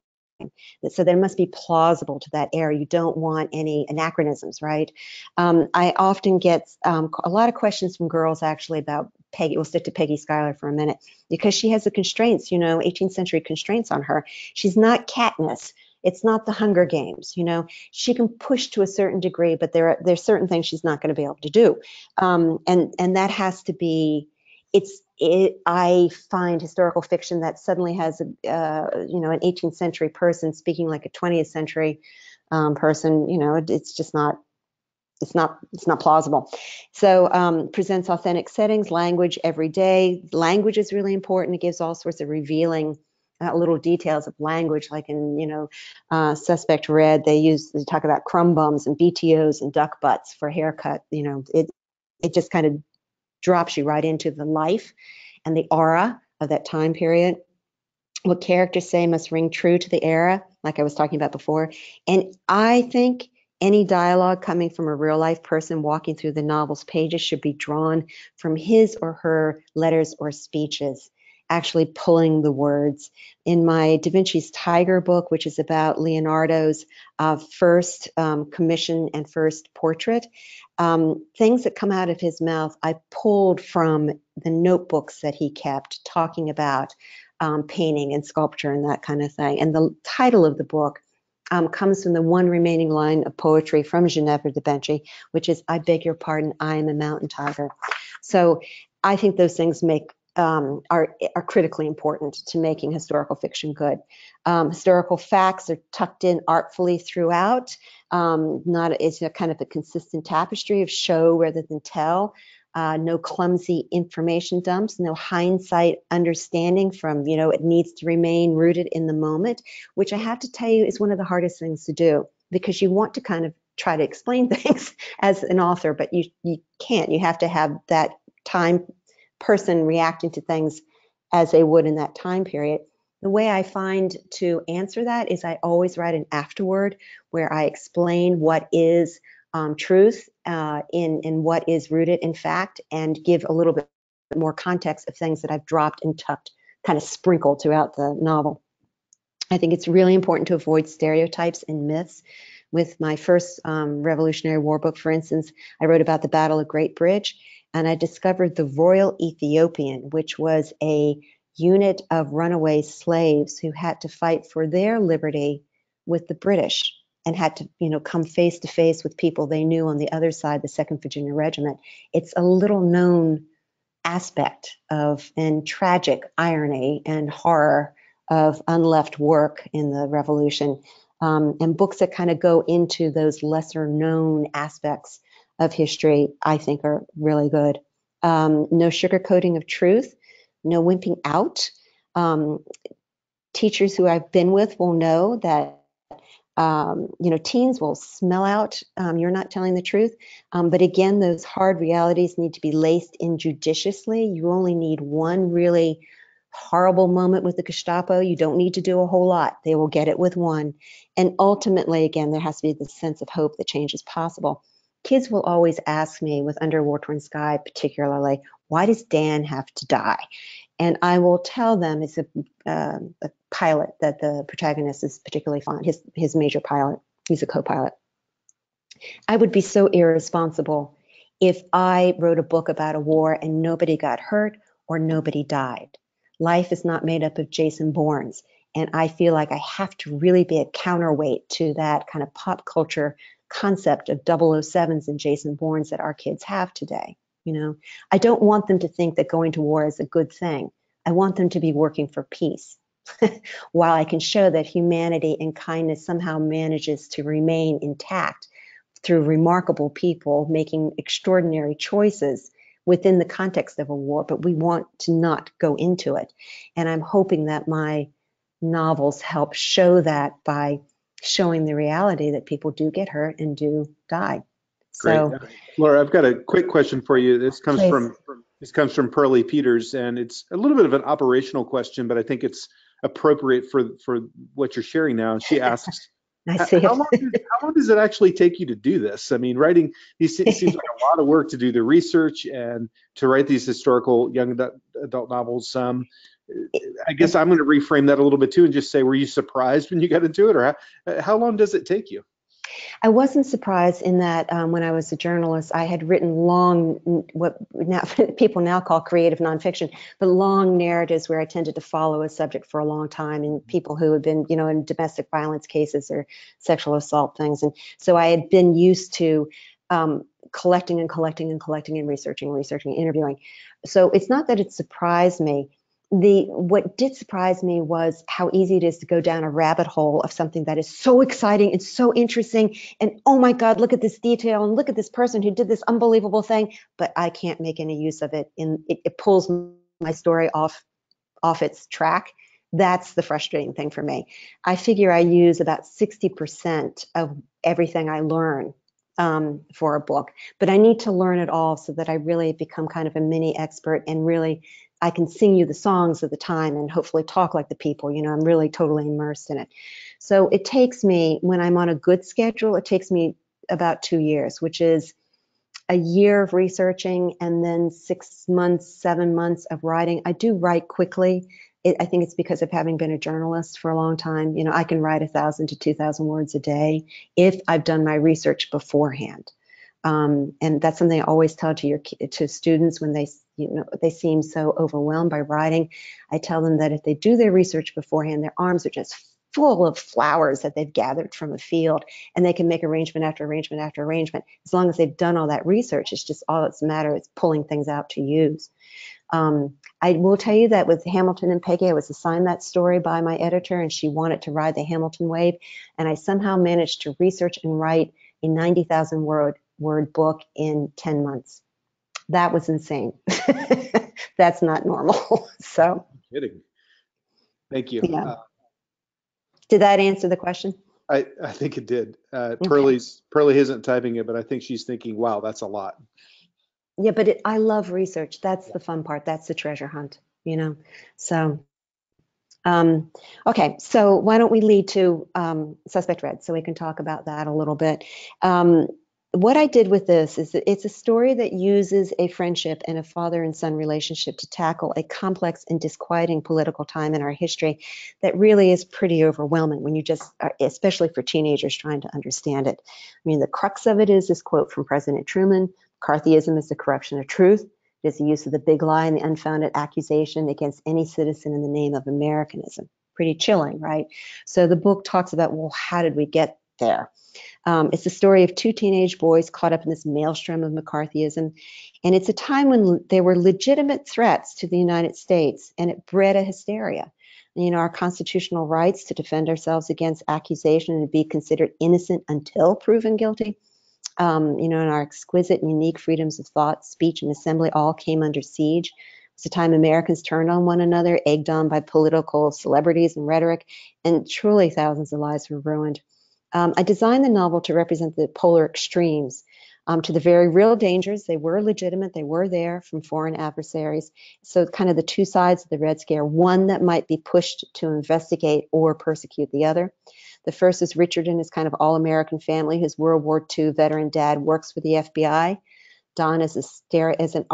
So they must be plausible to that era. You don't want any anachronisms, right? I often get a lot of questions from girls actually about Peggy. We'll stick to Peggy Schuyler for a minute because she has the constraints, 18th century constraints on her. She's not Katniss. It's not the Hunger Games. She can push to a certain degree, but there's certain things she's not going to be able to do, and that has to be. I find historical fiction that suddenly has an 18th century person speaking like a 20th century person. It's just not. It's not plausible. So presents authentic settings, language every day. Language is really important. It gives all sorts of revealing little details of language, like in Suspect Red, they talk about crumb bums and BTOs and duck butts for haircut. It just kind of drops you right into the life and the aura of that time period. What characters say must ring true to the era, like I was talking about before. And I think any dialogue coming from a real life person walking through the novel's pages should be drawn from his or her letters or speeches, actually pulling the words. In my Da Vinci's Tiger book, which is about Leonardo's first commission and first portrait, things that come out of his mouth, I pulled from the notebooks that he kept talking about painting and sculpture and that kind of thing. And the title of the book comes from the one remaining line of poetry from Ginevra de Benci, which is, "I beg your pardon, I am a mountain tiger." So I think those things are critically important to making historical fiction good. Historical facts are tucked in artfully throughout. It's a kind of a consistent tapestry of show rather than tell. No clumsy information dumps, no hindsight understanding from, it needs to remain rooted in the moment, which I have to tell you is one of the hardest things to do because you want to kind of try to explain things as an author, but you can't. You have to have that time person reacting to things as they would in that time period. The way I find to answer that is I always write an afterword where I explain what is truth in what is rooted in fact and give a little bit more context of things that I've dropped and tucked, kind of sprinkled throughout the novel. I think it's really important to avoid stereotypes and myths. With my first Revolutionary War book, for instance, I wrote about the Battle of Great Bridge, and I discovered the Royal Ethiopian, which was a unit of runaway slaves who had to fight for their liberty with the British and had to, come face to face with people they knew on the other side, the 2nd Virginia Regiment. It's a little known aspect of and tragic irony and horror of unleft work in the Revolution, and books that kind of go into those lesser known aspects of history, I think are really good. No sugarcoating of truth, no wimping out. Teachers who I've been with will know that teens will smell out you're not telling the truth. But again, those hard realities need to be laced in judiciously. You only need one really horrible moment with the Gestapo, you don't need to do a whole lot. They will get it with one. And ultimately, again, there has to be this sense of hope that change is possible. Kids will always ask me, with Under a War-Torn Sky particularly, why does Dan have to die? And I will tell them it's a pilot that the protagonist is particularly fond, his major pilot. He's a co-pilot. I would be so irresponsible if I wrote a book about a war and nobody got hurt or nobody died. Life is not made up of Jason Bournes. And I feel like I have to really be a counterweight to that kind of pop culture concept of 007s and Jason Bournes that our kids have today. You know, I don't want them to think that going to war is a good thing. I want them to be working for peace. While I can show that humanity and kindness somehow manages to remain intact through remarkable people making extraordinary choices within the context of a war, but we want to not go into it. And I'm hoping that my novels help show that by showing the reality that people do get hurt and do die. Great. So, Laura, I've got a quick question for you. This comes please. from Pearlie Peters, and it's a little bit of an operational question, but I think it's appropriate for what you're sharing now. She asks, I see how long does it actually take you to do this? I mean, writing these seems like a lot of work to do the research and to write these historical young adult novels. I guess I'm going to reframe that a little bit too and just say, were you surprised when you got into it, or how long does it take you? I wasn't surprised in that when I was a journalist, I had written long, what now people now call creative nonfiction, but long narratives where I tended to follow a subject for a long time, and people who had been, you know, in domestic violence cases or sexual assault things. And so I had been used to collecting and researching, interviewing. So it's not that it surprised me. What did surprise me was how easy it is to go down a rabbit hole of something that is so exciting and so interesting, and oh my God, look at this detail and look at this person who did this unbelievable thing, but I can't make any use of it. It pulls my story off its track. That's the frustrating thing for me. I figure I use about 60% of everything I learn for a book, but I need to learn it all so that I really become kind of a mini expert, and really I can sing you the songs of the time and hopefully talk like the people. You know, I'm really totally immersed in it. So it takes me, when I'm on a good schedule, it takes me about 2 years, which is a year of researching and then 6 months, 7 months of writing. I do write quickly. I think it's because of having been a journalist for a long time. You know, I can write 1,000 to 2,000 words a day if I've done my research beforehand. And that's something I always tell to students when they seem so overwhelmed by writing. I tell them that if they do their research beforehand, their arms are just full of flowers that they've gathered from a field, and they can make arrangement after arrangement after arrangement. As long as they've done all that research, it's just all that's matter is pulling things out to use. I will tell you that with Hamilton and Peggy, I was assigned that story by my editor, and she wanted to ride the Hamilton wave, and I somehow managed to research and write a 90,000 word book in 10 months. That was insane. That's not normal. So, I'm kidding. Thank you. Yeah. Did that answer the question? I think it did. Okay. Pearlie isn't typing it, but I think she's thinking, wow, that's a lot. Yeah, but I love research. That's the fun part. That's the treasure hunt, you know? So, okay. So why don't we lead to Suspect Red, so we can talk about that a little bit. What I did with this is that it's a story that uses a friendship and a father and son relationship to tackle a complex and disquieting political time in our history that really is pretty overwhelming when you just, especially for teenagers trying to understand it. I mean, the crux of it is this quote from President Truman: McCarthyism is the corruption of truth. It is the use of the big lie and the unfounded accusation against any citizen in the name of Americanism. Pretty chilling, right? So the book talks about, well, how did we get there? It's the story of two teenage boys caught up in this maelstrom of McCarthyism. And it's a time when there were legitimate threats to the United States, and it bred a hysteria. You know, our constitutional rights to defend ourselves against accusation and to be considered innocent until proven guilty, you know, and our exquisite and unique freedoms of thought, speech, and assembly all came under siege. It's a time Americans turned on one another, egged on by political celebrities and rhetoric, and truly thousands of lives were ruined. I designed the novel to represent the polar extremes to the very real dangers. They were legitimate. They were there from foreign adversaries. So kind of the two sides of the Red Scare, one that might be pushed to investigate or persecute the other. The first is Richard and his kind of all-American family. His World War II veteran dad works for the FBI. Don is an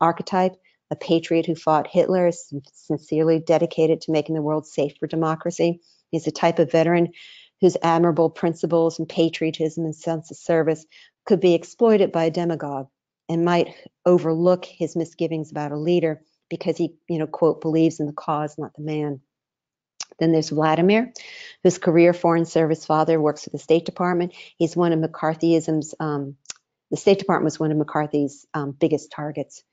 archetype, a patriot who fought Hitler, is sincerely dedicated to making the world safe for democracy. He's a type of veteran whose admirable principles and patriotism and sense of service could be exploited by a demagogue and might overlook his misgivings about a leader because he, quote, believes in the cause, not the man. Then there's Vladimir, whose career foreign service father works for the State Department. He's one of McCarthyism's, the State Department was one of McCarthy's biggest targets.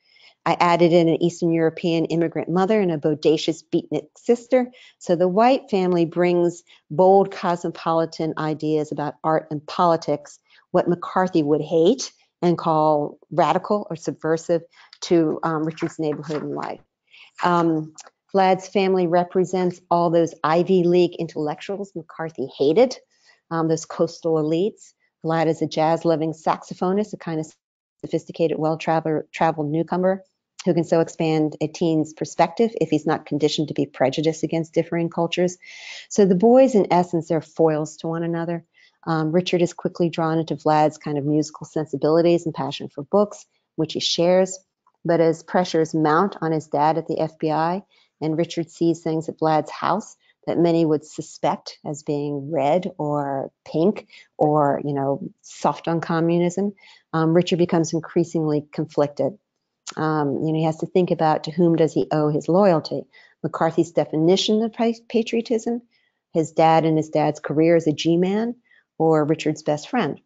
I added in an Eastern European immigrant mother and a bodacious beatnik sister. So the white family brings bold cosmopolitan ideas about art and politics, what McCarthy would hate and call radical or subversive, to Richard's neighborhood and life. Vlad's family represents all those Ivy League intellectuals McCarthy hated, those coastal elites. Vlad is a jazz-loving saxophonist, a kind of sophisticated, well-traveled newcomer who can so expand a teen's perspective if he's not conditioned to be prejudiced against differing cultures. So the boys, in essence, are foils to one another. Richard is quickly drawn into Vlad's kind of musical sensibilities and passion for books, which he shares. But as pressures mount on his dad at the FBI, and Richard sees things at Vlad's house that many would suspect as being red or pink or, soft on communism, Richard becomes increasingly conflicted. He has to think about to whom does he owe his loyalty. McCarthy's definition of patriotism, his dad and his dad's career as a G-man, or Richard's best friend.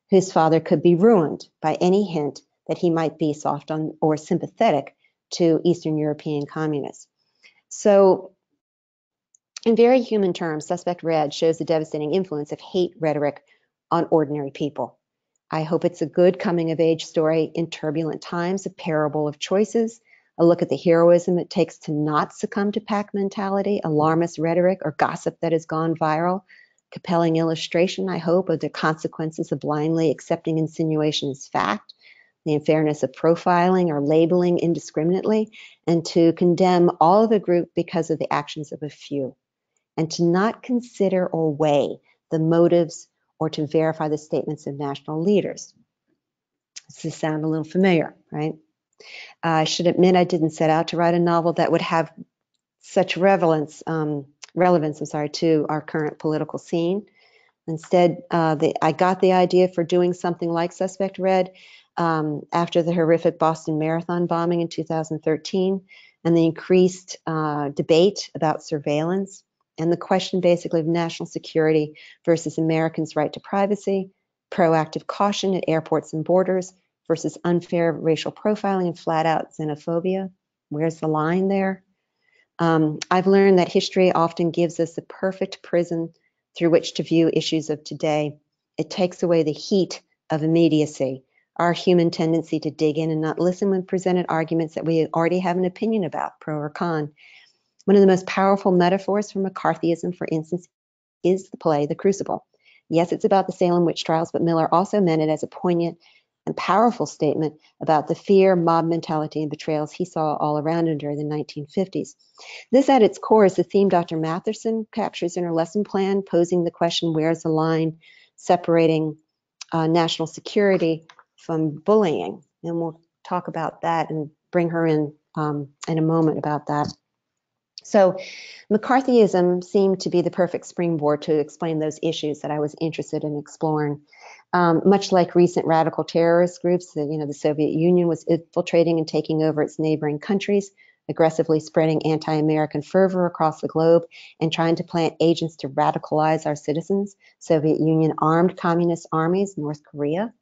His father could be ruined by any hint that he might be soft on or sympathetic to Eastern European communists. So in very human terms, Suspect Red shows the devastating influence of hate rhetoric on ordinary people. I hope it's a good coming-of-age story in turbulent times, a parable of choices, a look at the heroism it takes to not succumb to pack mentality, alarmist rhetoric, or gossip that has gone viral, compelling illustration, I hope, of the consequences of blindly accepting insinuation as fact, the unfairness of profiling or labeling indiscriminately, and to condemn all of a group because of the actions of a few, and to not consider or weigh the motives or to verify the statements of national leaders. Does this sound a little familiar, right? I should admit I didn't set out to write a novel that would have such relevance to our current political scene. Instead, I got the idea for doing something like Suspect Red after the horrific Boston Marathon bombing in 2013 and the increased debate about surveillance and the question basically of national security versus Americans' right to privacy, proactive caution at airports and borders versus unfair racial profiling and flat-out xenophobia. Where's the line there? I've learned that history often gives us the perfect prism through which to view issues of today. It takes away the heat of immediacy, our human tendency to dig in and not listen when presented arguments that we already have an opinion about, pro or con. One of the most powerful metaphors for McCarthyism, for instance, is the play The Crucible. Yes, it's about the Salem witch trials, but Miller also meant it as a poignant and powerful statement about the fear, mob mentality, and betrayals he saw all around him during the 1950s. This at its core is the theme Dr. Matherson captures in her lesson plan, posing the question, where's the line separating national security from bullying? And we'll talk about that and bring her in a moment about that. So McCarthyism seemed to be the perfect springboard to explain those issues that I was interested in exploring. Much like recent radical terrorist groups, the Soviet Union was infiltrating and taking over its neighboring countries, aggressively spreading anti-American fervor across the globe and trying to plant agents to radicalize our citizens. Soviet Union armed communist armies, North Korea,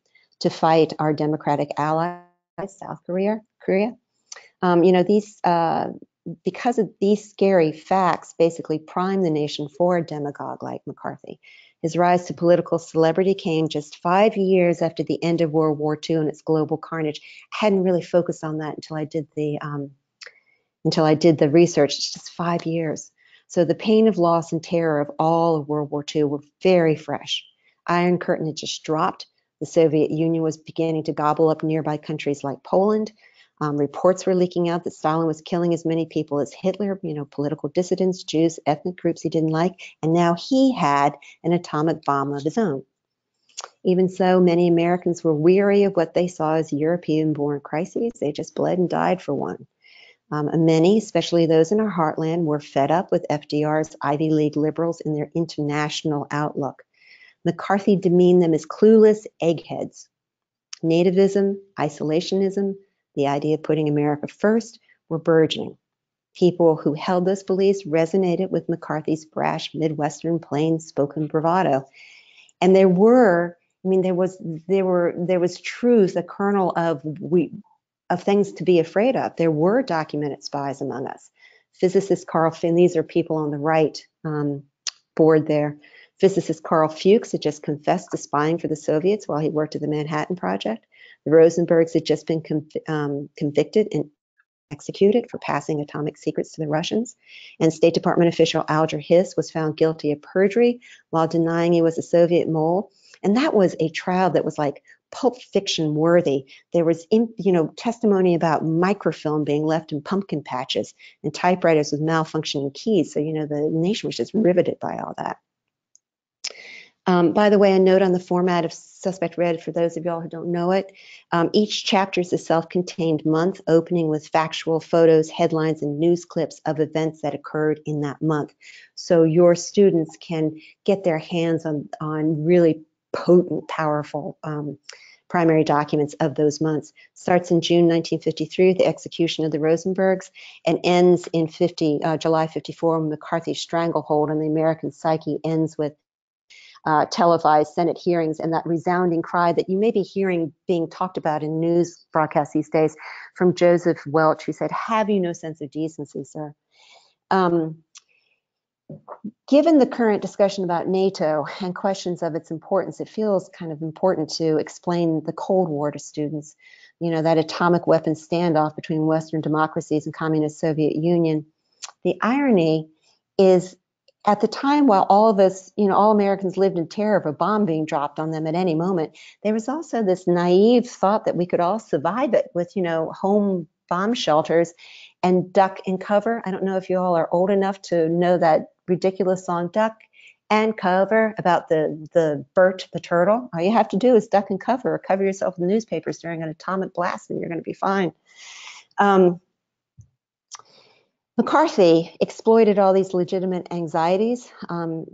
to fight our democratic allies, South Korea. Because of these scary facts basically primed the nation for a demagogue like McCarthy. His rise to political celebrity came just 5 years after the end of World War II and its global carnage. I hadn't really focused on that until I did the research. It's just 5 years. So the pain of loss and terror of all of World War II were very fresh. Iron Curtain had just dropped. The Soviet Union was beginning to gobble up nearby countries like Poland. Reports were leaking out that Stalin was killing as many people as Hitler, political dissidents, Jews, ethnic groups he didn't like, and now he had an atomic bomb of his own. Even so, many Americans were weary of what they saw as European-born crises. They just bled and died for one. And many, especially those in our heartland, were fed up with FDR's Ivy League liberals and their international outlook. McCarthy demeaned them as clueless eggheads. Nativism, isolationism, the idea of putting America first were burgeoning. People who held those beliefs resonated with McCarthy's brash Midwestern plain-spoken bravado. And there was truth, a kernel of things to be afraid of. There were documented spies among us. Physicist Carl Finn, these are people on the right board there. Physicist Carl Fuchs had just confessed to spying for the Soviets while he worked at the Manhattan Project. The Rosenbergs had just been convicted and executed for passing atomic secrets to the Russians. And State Department official Alger Hiss was found guilty of perjury while denying he was a Soviet mole. And that was a trial that was like Pulp Fiction worthy. There was, testimony about microfilm being left in pumpkin patches and typewriters with malfunctioning keys. So, the nation was just riveted by all that. By the way, a note on the format of Suspect Red, for those of y'all who don't know it, each chapter is a self-contained month, opening with factual photos, headlines, and news clips of events that occurred in that month. So your students can get their hands on really potent, powerful primary documents of those months. Starts in June 1953, the execution of the Rosenbergs, and ends in July 54, when McCarthy's stranglehold on the American psyche ends with televised Senate hearings and that resounding cry that you may be hearing being talked about in news broadcasts these days from Joseph Welch, who said, "Have you no sense of decency, sir?" Given the current discussion about NATO and questions of its importance, it feels kind of important to explain the Cold War to students, that atomic weapons standoff between Western democracies and communist Soviet Union. The irony is, at the time, while all of us, all Americans lived in terror of a bomb being dropped on them at any moment, there was also this naive thought that we could all survive it with, home bomb shelters and duck and cover. I don't know if you all are old enough to know that ridiculous song, Duck and Cover, about the Bert the turtle. All you have to do is duck and cover, or cover yourself in the newspapers during an atomic blast, and you're going to be fine. McCarthy exploited all these legitimate anxieties.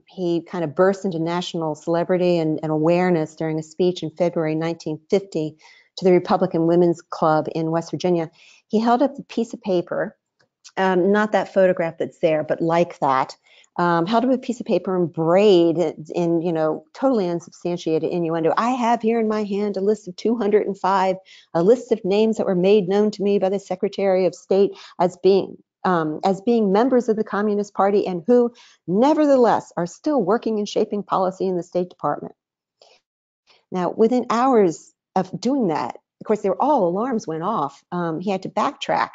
He kind of burst into national celebrity and awareness during a speech in February 1950 to the Republican Women's Club in West Virginia. He held up the piece of paper, not that photograph that's there, but like that, held up a piece of paper and braid in, totally unsubstantiated innuendo. "I have here in my hand a list of 205, a list of names that were made known to me by the Secretary of State as being members of the Communist Party and who, nevertheless, are still working and shaping policy in the State Department." Now, within hours of doing that, of course, all alarms went off. He had to backtrack.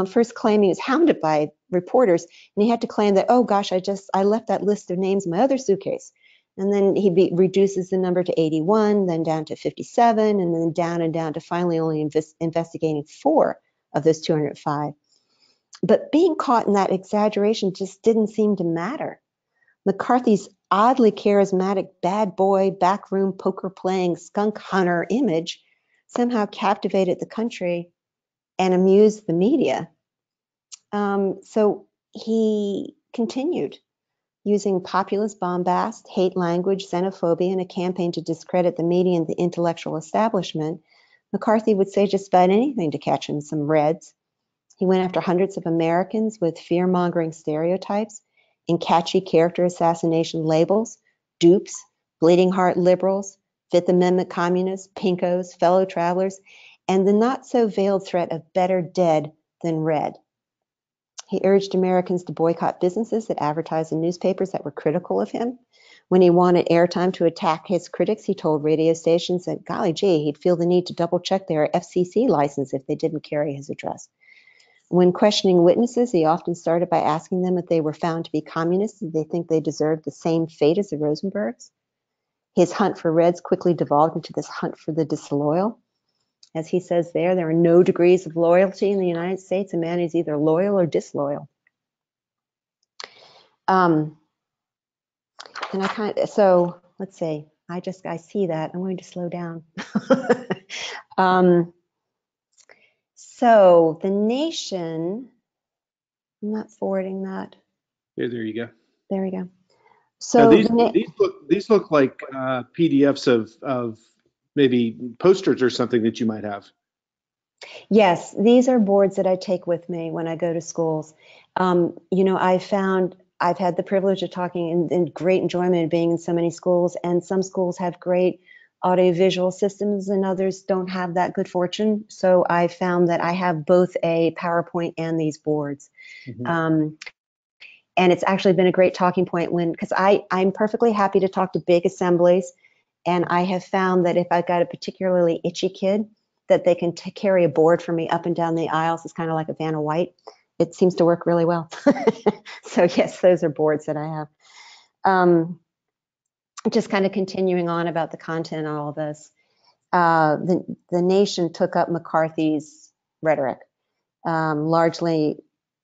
First claiming he was hounded by reporters, and he had to claim that, "Oh gosh, I left that list of names in my other suitcase." And then he reduces the number to 81, then down to 57, and then down and down to finally only investigating 4 of those 205. But being caught in that exaggeration just didn't seem to matter. McCarthy's oddly charismatic bad boy, backroom poker-playing skunk hunter image somehow captivated the country and amused the media. So he continued using populist bombast, hate language, xenophobia, in a campaign to discredit the media and the intellectual establishment. McCarthy would say just about anything to catch him some reds. He went after hundreds of Americans with fear-mongering stereotypes and catchy character assassination labels: dupes, bleeding heart liberals, Fifth Amendment communists, pinkos, fellow travelers, and the not-so-veiled threat of better dead than red. He urged Americans to boycott businesses that advertised in newspapers that were critical of him. When he wanted airtime to attack his critics, he told radio stations that, golly gee, he'd feel the need to double-check their FCC license if they didn't carry his address. When questioning witnesses, he often started by asking them if they were found to be communists, did they think they deserved the same fate as the Rosenbergs? His hunt for Reds quickly devolved into this hunt for the disloyal. As he says there are no degrees of loyalty in the United States. A man is either loyal or disloyal. And so let's see. I see that. I'm going to slow down. So the nation, I'm not forwarding that. Yeah, there you go. There we go. Now, So these look like PDFs of maybe posters or something that you might have. yes, these are boards that I take with me when I go to schools. I've had the privilege of talking and great enjoyment of being in so many schools, and some schools have great audiovisual systems and others don't have that good fortune. So I found that I have both a PowerPoint and these boards. Mm-hmm. And it's actually been a great talking point because I'm perfectly happy to talk to big assemblies. And I have found that if I've got a particularly itchy kid, that they can carry a board for me up and down the aisles. It's kind of like a Vanna White. It seems to work really well. So yes, those are boards that I have. Just kind of continuing on about the content of all this. The nation took up McCarthy's rhetoric, largely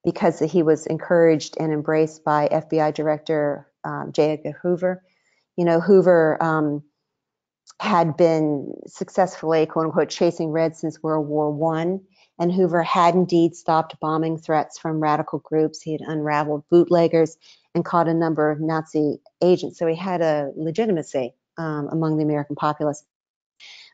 because he was encouraged and embraced by FBI Director J. Edgar Hoover. Hoover had been successfully, quote unquote, chasing Reds since World War I. And Hoover had indeed stopped bombing threats from radical groups. He had unraveled bootleggers and caught a number of Nazi agents. So he had a legitimacy among the American populace.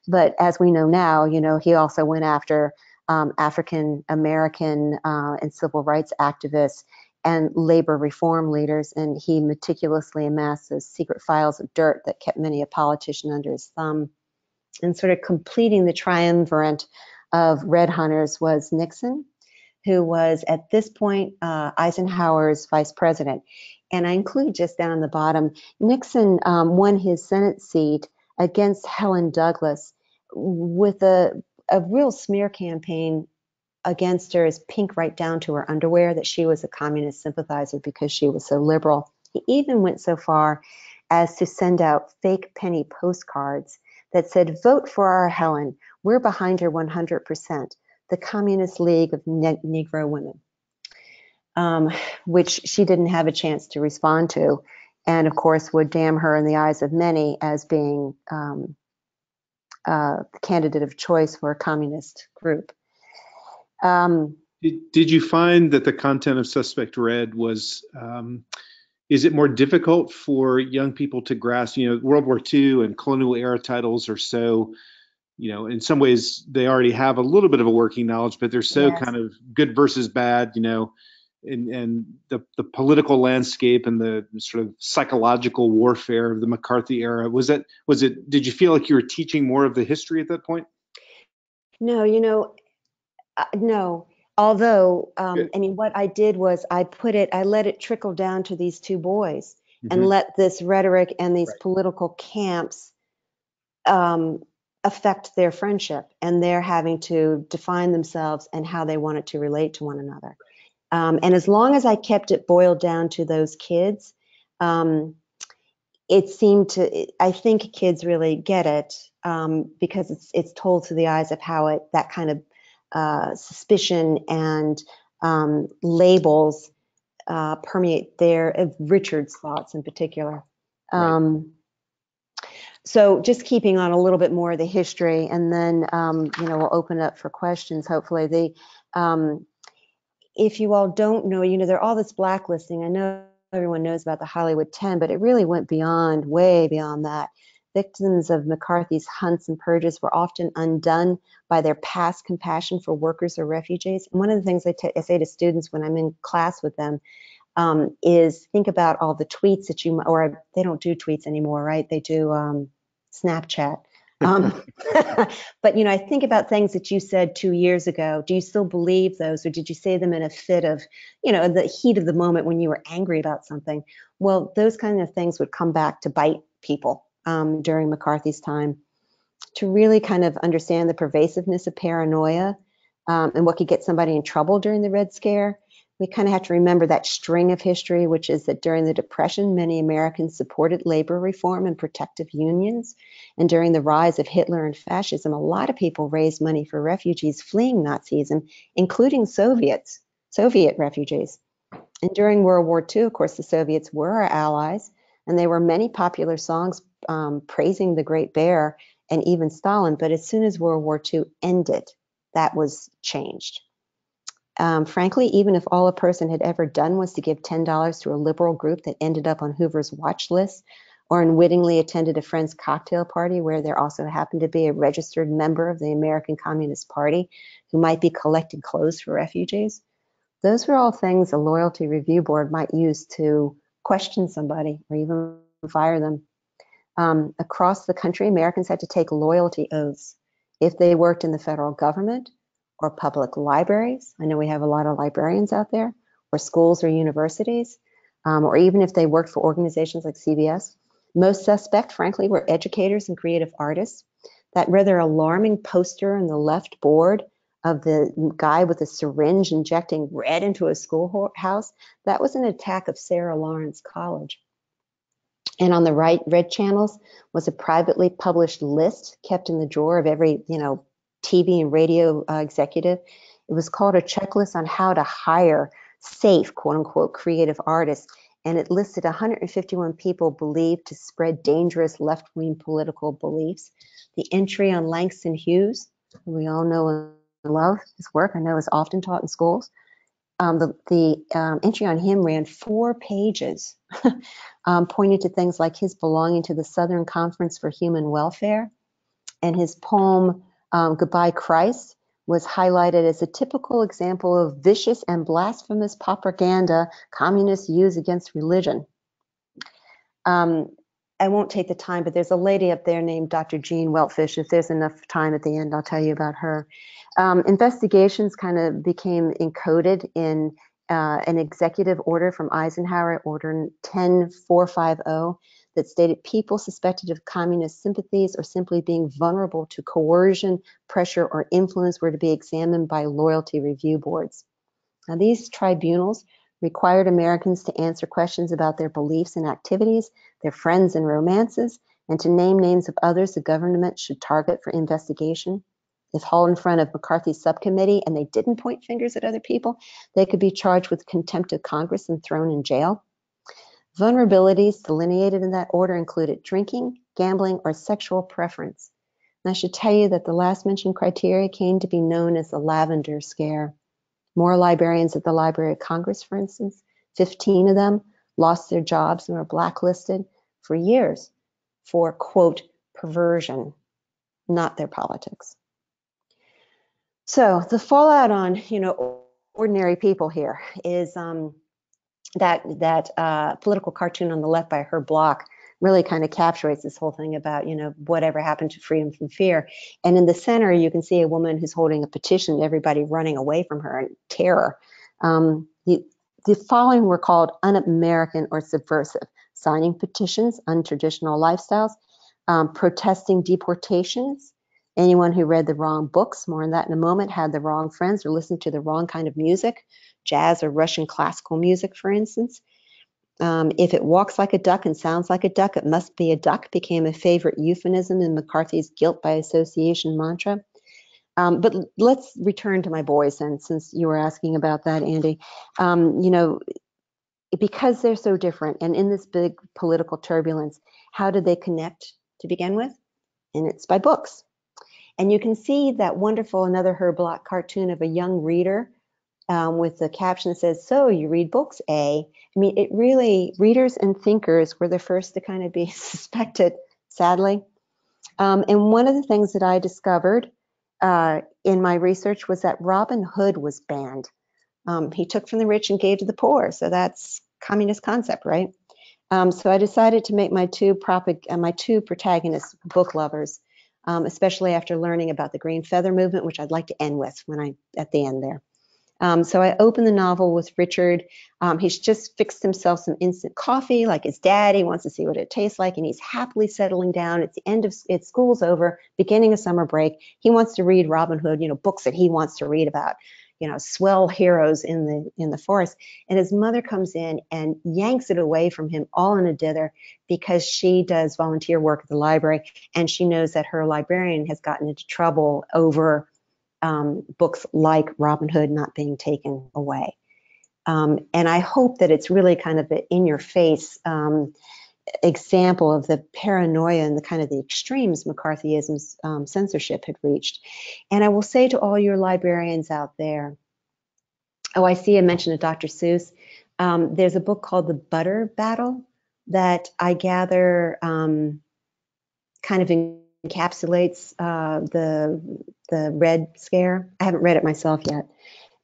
But as we know now, he also went after African American and civil rights activists and labor reform leaders, and he meticulously amassed those secret files of dirt that kept many a politician under his thumb. And sort of completing the triumvirate of Red hunters was Nixon, who was at this point Eisenhower's vice president. And I include just down the bottom, Nixon won his Senate seat against Helen Douglas with a real smear campaign against her, as pink right down to her underwear, that she was a communist sympathizer because she was so liberal. He even went so far as to send out fake penny postcards that said, "Vote for our Helen. We're behind her 100%. The Communist League of Negro Women," which she didn't have a chance to respond to, and of course would damn her in the eyes of many as being the candidate of choice for a communist group. Did you find that the content of Suspect Red was, is it more difficult for young people to grasp? World War II and colonial era titles are so, in some ways they already have a little bit of a working knowledge, but they're so kind of good versus bad, and the political landscape and the sort of psychological warfare of the McCarthy era. Did you feel like you were teaching more of the history at that point? No, no. Although, what I did was I let it trickle down to these two boys, mm-hmm. and let this rhetoric and these political camps affect their friendship, and their having to define themselves and how they wanted to relate to one another. And as long as I kept it boiled down to those kids, it seemed to, I think kids really get it, because it's told through the eyes of how that kind of suspicion and labels permeate Richard's thoughts in particular. So just keeping on a little bit more of the history, and then we'll open up for questions. Hopefully, if you all don't know, there are all this blacklisting. I know everyone knows about the Hollywood 10, but it really went way beyond that. Victims of McCarthy's hunts and purges were often undone by their past compassion for workers or refugees. And one of the things I say to students when I'm in class with them is think about all the tweets that or they don't do tweets anymore, right? They do Snapchat. But, I think about things that you said 2 years ago. Do you still believe those, or did you say them in a fit of, the heat of the moment when you were angry about something? Well, those kind of things would come back to bite people during McCarthy's time. To really kind of understand the pervasiveness of paranoia and what could get somebody in trouble during the Red Scare, we kind of have to remember that string of history, which is that during the Depression, many Americans supported labor reform and protective unions. And during the rise of Hitler and fascism, a lot of people raised money for refugees fleeing Nazism, including Soviet refugees. And during World War II, of course, the Soviets were our allies, and there were many popular songs praising the Great Bear and even Stalin. But as soon as World War II ended, that was changed. Frankly, even if all a person had ever done was to give $10 to a liberal group that ended up on Hoover's watch list, or unwittingly attended a friend's cocktail party where there also happened to be a registered member of the American Communist Party who might be collecting clothes for refugees, those were all things a loyalty review board might use to question somebody or even fire them. Across the country, Americans had to take loyalty oaths if they worked in the federal government or public libraries. I know we have a lot of librarians out there, or schools or universities, or even if they worked for organizations like CBS. Most suspect, frankly, were educators and creative artists. That rather alarming poster on the left board of the guy with a syringe injecting red into a schoolhouse, that was an attack of Sarah Lawrence College. And on the right, red channels was a privately published list kept in the drawer of every, TV and radio executive. It was called a checklist on how to hire safe, quote unquote, creative artists. And it listed 151 people believed to spread dangerous left-wing political beliefs. The entry on Langston Hughes, who we all know and love his work, I know is often taught in schools. The entry on him ran 4 pages, pointing to things like his belonging to the Southern Conference for Human Welfare, and his poem, Goodbye Christ, was highlighted as a typical example of vicious and blasphemous propaganda communists use against religion. I won't take the time, but there's a lady up there named Dr. Jean Weltfish. If there's enough time at the end, I'll tell you about her. Investigations kind of became encoded in an executive order from Eisenhower, Order 10450, that stated people suspected of communist sympathies or simply being vulnerable to coercion, pressure, or influence were to be examined by loyalty review boards. Now, these tribunals required Americans to answer questions about their beliefs and activities, their friends and romances, and to name names of others the government should target for investigation. If hauled in front of McCarthy's subcommittee and they didn't point fingers at other people, they could be charged with contempt of Congress and thrown in jail. Vulnerabilities delineated in that order included drinking, gambling, or sexual preference. And I should tell you that the last mentioned criteria came to be known as the lavender scare. More librarians at the Library of Congress, for instance, 15 of them lost their jobs and were blacklisted for years for, quote, perversion, not their politics. So the fallout on, ordinary people here is that political cartoon on the left by Herb Bloch really kind of captures this whole thing about, whatever happened to freedom from fear. And in the center, you can see a woman who's holding a petition, everybody running away from her in terror. The following were called un-American or subversive: signing petitions, untraditional lifestyles, protesting deportations, anyone who read the wrong books, more on that in a moment, had the wrong friends or listened to the wrong kind of music, jazz or Russian classical music, for instance. If it walks like a duck and sounds like a duck, it must be a duck became a favorite euphemism in McCarthy's guilt by association mantra. But let's return to my boys, and since you were asking about that, Andy, because they're so different and in this big political turbulence, how did they connect to begin with? And it's by books. And you can see that wonderful, another Herb Bloch cartoon of a young reader with the caption that says, "So you read books, eh?" I mean, it really, readers and thinkers were the first to kind of be suspected, sadly. And one of the things that I discovered in my research was that Robin Hood was banned. He took from the rich and gave to the poor. So that's communist concept, right? So I decided to make my two protagonists book lovers, especially after learning about the Green Feather movement, which I'd like to end with at the end there. So I opened the novel with Richard. He's just fixed himself some instant coffee like his dad. He wants to see what it tastes like, and he's happily settling down. It's the end of school's over, beginning of summer break. He wants to read Robin Hood, books that he wants to read about, swell heroes in the forest. And his mother comes in and yanks it away from him all in a dither because she does volunteer work at the library, and she knows that her librarian has gotten into trouble over books like Robin Hood not being taken away. And I hope that it's really kind of an in-your-face example of the paranoia and the kind of the extremes McCarthyism's censorship had reached. And I will say to all your librarians out there, I see a mention of Dr. Seuss. There's a book called The Butter Battle that I gather kind of encapsulates the Red Scare. I haven't read it myself yet.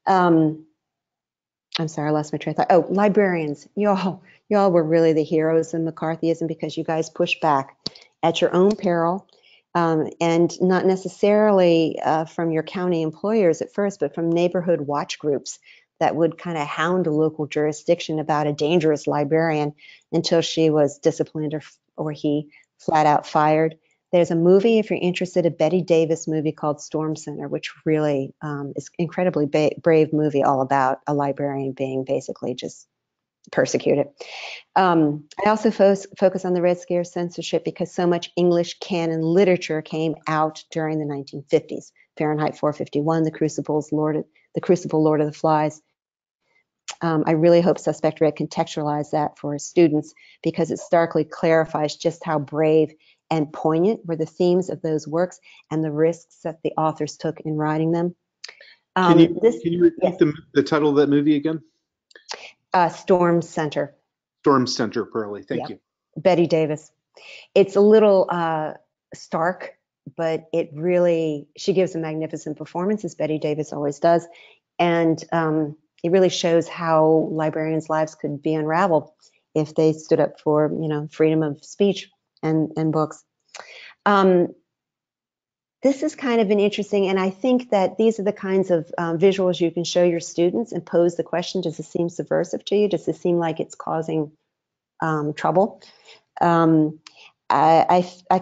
I'm sorry, I lost my train of thought. Oh, librarians, y'all were really the heroes in McCarthyism because you guys pushed back at your own peril, and not necessarily from your county employers at first, but from neighborhood watch groups that would kind of hound a local jurisdiction about a dangerous librarian until she was disciplined or he flat out fired. There's a movie, if you're interested, a Betty Davis movie called Storm Center, which really is incredibly brave movie all about a librarian being basically just persecuted. I also focus on the Red Scare censorship because so much English canon literature came out during the 1950s. Fahrenheit 451, The Crucible, Lord of the Flies. I really hope Suspect Red contextualize that for students because it starkly clarifies just how brave and poignant were the themes of those works and the risks that the authors took in writing them. Can you repeat the title of that movie again? Storm Center. Storm Center, Pearlie. Thank you. Betty Davis. It's a little stark, but she gives a magnificent performance, as Betty Davis always does. And it really shows how librarians' lives could be unraveled if they stood up for, freedom of speech and books. This is kind of an interesting, and I think that these are the kinds of visuals you can show your students and pose the question, does this seem subversive to you? Does this seem like it's causing trouble? I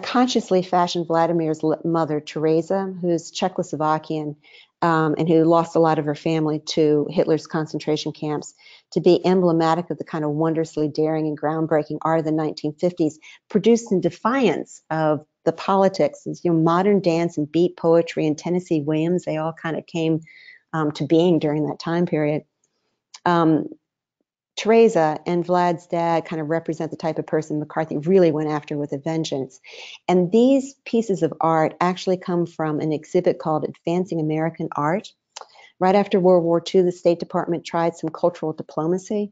consciously fashioned Vladimir's mother, Teresa, who's Czechoslovakian, and who lost a lot of her family to Hitler's concentration camps, to be emblematic of the kind of wondrously daring and groundbreaking art of the 1950s, produced in defiance of the politics. Modern dance and beat poetry and Tennessee Williams, they all kind of came to being during that time period. Teresa and Vlad's dad kind of represent the type of person McCarthy really went after with a vengeance. And these pieces of art actually come from an exhibit called Advancing American Art. Right after World War II, the State Department tried some cultural diplomacy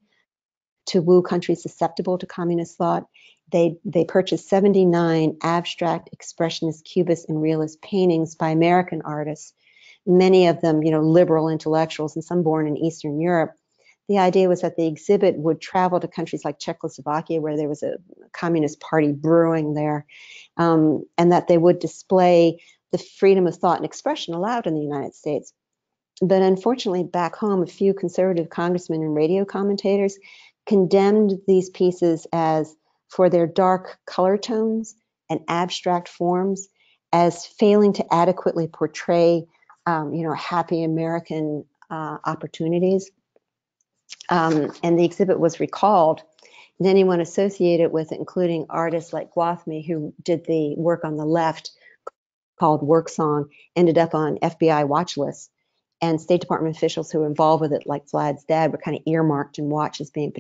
to woo countries susceptible to communist thought. They purchased 79 abstract, expressionist, cubist, and realist paintings by American artists, many of them, liberal intellectuals, and some born in Eastern Europe. The idea was that the exhibit would travel to countries like Czechoslovakia, where there was a communist party brewing there, and that they would display the freedom of thought and expression allowed in the United States. But unfortunately, back home, a few conservative congressmen and radio commentators condemned these pieces as, for their dark color tones and abstract forms, as failing to adequately portray, happy American opportunities. And the exhibit was recalled, and anyone associated with it, including artists like Gwathmey, who did the work on the left called Work Song, ended up on FBI watch lists. And State Department officials who were involved with it, like Vlad's dad, were kind of earmarked and watched as being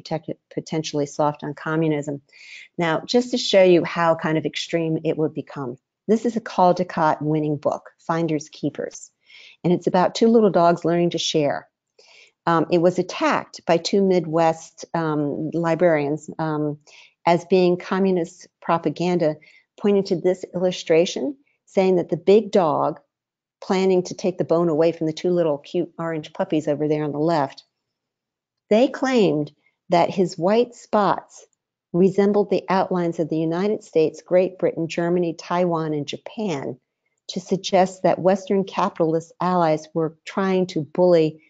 potentially soft on communism. Now, just to show you how kind of extreme it would become, this is a Caldecott winning book, Finders Keepers. And it's about two little dogs learning to share. It was attacked by two Midwest librarians as being communist propaganda, pointing to this illustration, saying that the big dog, planning to take the bone away from the two little cute orange puppies over there on the left, they claimed that his white spots resembled the outlines of the United States, Great Britain, Germany, Taiwan, and Japan, to suggest that Western capitalist allies were trying to bully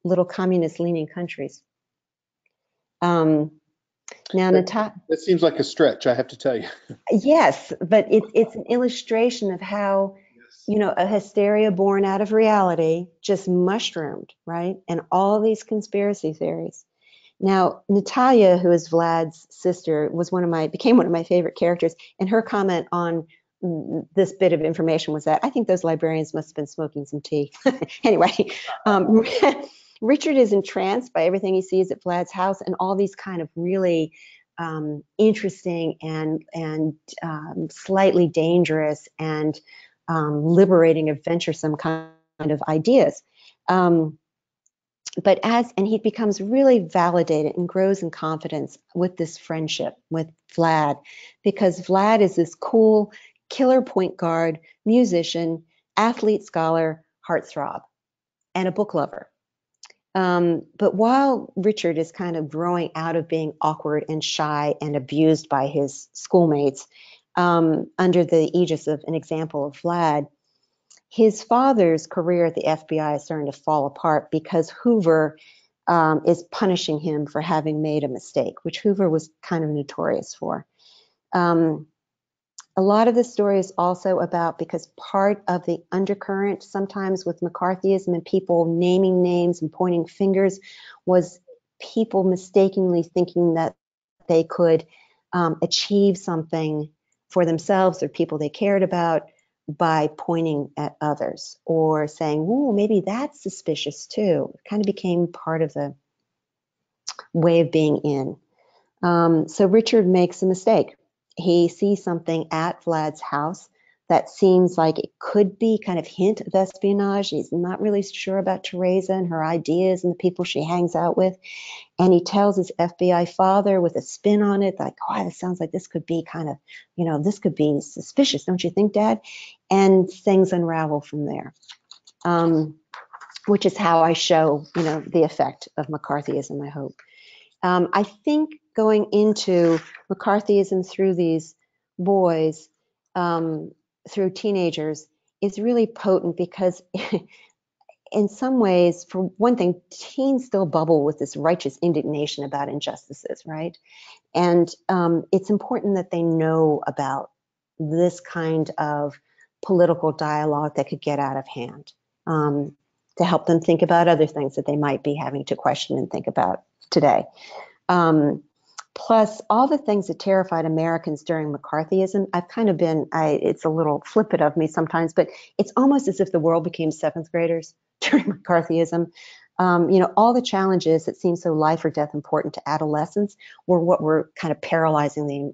little communist-leaning countries. Now, that seems like a stretch, I have to tell you. Yes, but it's an illustration of how you know, a hysteria born out of reality just mushroomed, right? And all these conspiracy theories. Now, Natalia, who is Vlad's sister, became one of my favorite characters. And her comment on this bit of information was that I think those librarians must have been smoking some tea. Anyway, um, Richard is entranced by everything he sees at Vlad's house and all these kind of really interesting and slightly dangerous and liberating, adventuresome kind of ideas. And he becomes really validated and grows in confidence with this friendship with Vlad, because Vlad is this cool killer point guard, musician, athlete, scholar, heartthrob, and a book lover. But while Richard is kind of growing out of being awkward and shy and abused by his schoolmates, under the aegis of an example of Vlad, his father's career at the FBI is starting to fall apart because Hoover is punishing him for having made a mistake, which Hoover was kind of notorious for. A lot of the story is also about, because part of the undercurrent sometimes with McCarthyism and people naming names and pointing fingers was people mistakenly thinking that they could achieve something for themselves or people they cared about by pointing at others or saying, "Ooh, maybe that's suspicious too." It kind of became part of the way of being in. So Richard makes a mistake. He sees something at Vlad's house that seems like it could be kind of hint of espionage. He's not really sure about Teresa and her ideas and the people she hangs out with. And he tells his FBI father with a spin on it, like, "Oh, this sounds like this could be kind of, this could be suspicious, don't you think, Dad?" And things unravel from there, which is how I show, the effect of McCarthyism, I hope. I think going into McCarthyism through these boys, through teenagers, is really potent because in some ways, for one thing, teens still bubble with this righteous indignation about injustices, right? And it's important that they know about this kind of political dialogue that could get out of hand, to help them think about other things that they might be having to question and think about today. Plus, all the things that terrified Americans during McCarthyism, it's a little flippant of me sometimes, but it's almost as if the world became seventh graders during McCarthyism. All the challenges that seemed so life or death important to adolescents were what were kind of paralyzing the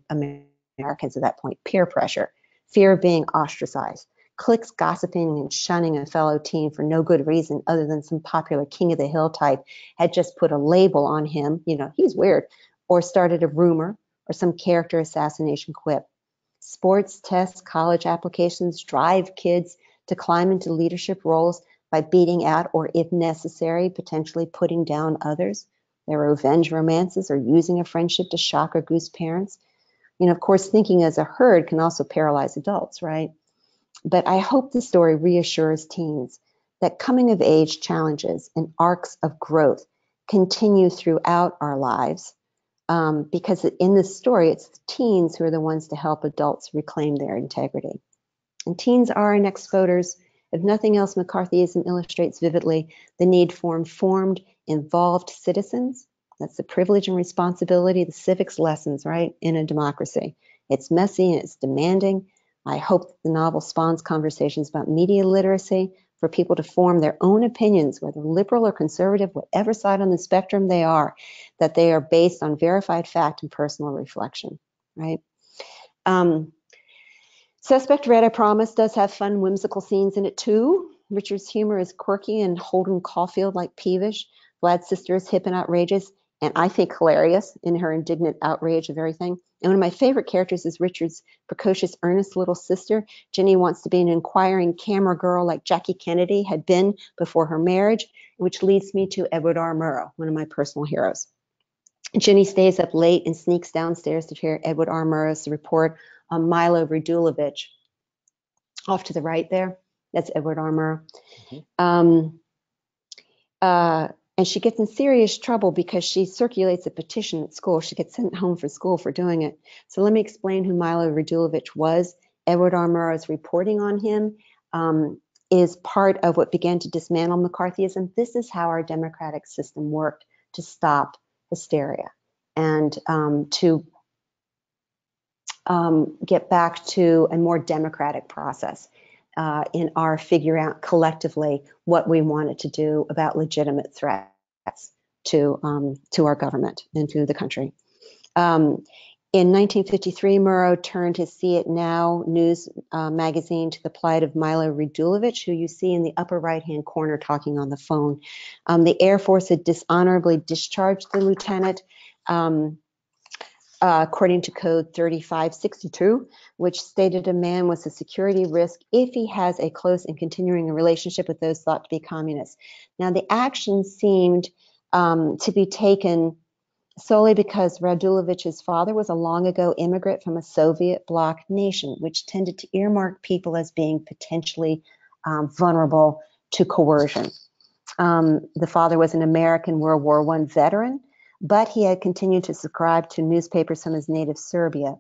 Americans at that point. Peer pressure, fear of being ostracized, cliques gossiping and shunning a fellow teen for no good reason other than some popular king of the hill type had just put a label on him, he's weird, or started a rumor or some character assassination quip. Sports, tests, college applications drive kids to climb into leadership roles by beating out or, if necessary, potentially putting down others. Their revenge romances or using a friendship to shock or goose parents. Of course, thinking as a herd can also paralyze adults, right? But I hope the story reassures teens that coming of age challenges and arcs of growth continue throughout our lives, because in this story, it's the teens who are the ones to help adults reclaim their integrity. And teens are our next voters. If nothing else, McCarthyism illustrates vividly the need for informed, involved citizens. That's the privilege and responsibility, the civics lessons, right, in a democracy. It's messy and it's demanding. I hope that the novel spawns conversations about media literacy for people to form their own opinions, whether liberal or conservative, whatever side on the spectrum they are, that they are based on verified fact and personal reflection, right? Suspect Red, I promise, does have fun, whimsical scenes in it too. Richard's humor is quirky and Holden Caulfield-like peevish. Vlad's sister is hip and outrageous, and I think hilarious in her indignant outrage of everything. And one of my favorite characters is Richard's precocious, earnest little sister. Jenny wants to be an inquiring camera girl like Jackie Kennedy had been before her marriage, which leads me to Edward R. Murrow, one of my personal heroes. Jenny stays up late and sneaks downstairs to hear Edward R. Murrow's report on Milo Radulovich. Off to the right there, that's Edward R. Murrow. Mm-hmm. And she gets in serious trouble because she circulates a petition at school. She gets sent home from school for doing it. So let me explain who Milo Radulovich was. Edward R. Murrow's reporting on him is part of what began to dismantle McCarthyism. This is how our democratic system worked to stop hysteria and to get back to a more democratic process in our figuring out collectively what we wanted to do about legitimate threats to our government and to the country. In 1953, Murrow turned his See It Now news magazine to the plight of Milo Radulovich, who you see in the upper right-hand corner talking on the phone. The Air Force had dishonorably discharged the lieutenant, according to Code 3562, which stated a man was a security risk if he has a close and continuing relationship with those thought to be communists. Now, the action seemed to be taken solely because Radulovich's father was a long ago immigrant from a Soviet bloc nation, which tended to earmark people as being potentially vulnerable to coercion. The father was an American World War I veteran, but he had continued to subscribe to newspapers from his native Serbia.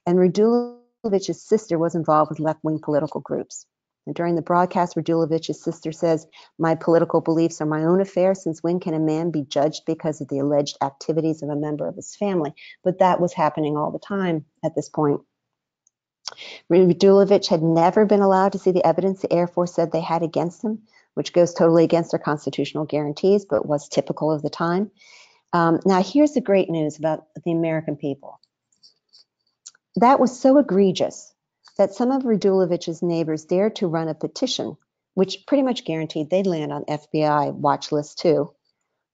And Radulovich's sister was involved with left-wing political groups. And during the broadcast, Radulovich's sister says, "My political beliefs are my own affair, since when can a man be judged because of the alleged activities of a member of his family?" But that was happening all the time at this point. Radulovich had never been allowed to see the evidence the Air Force said they had against him, which goes totally against their constitutional guarantees, but was typical of the time. Now, here's the great news about the American people. That was so egregious that some of Radulovich's neighbors dared to run a petition, which pretty much guaranteed they'd land on FBI watch list too.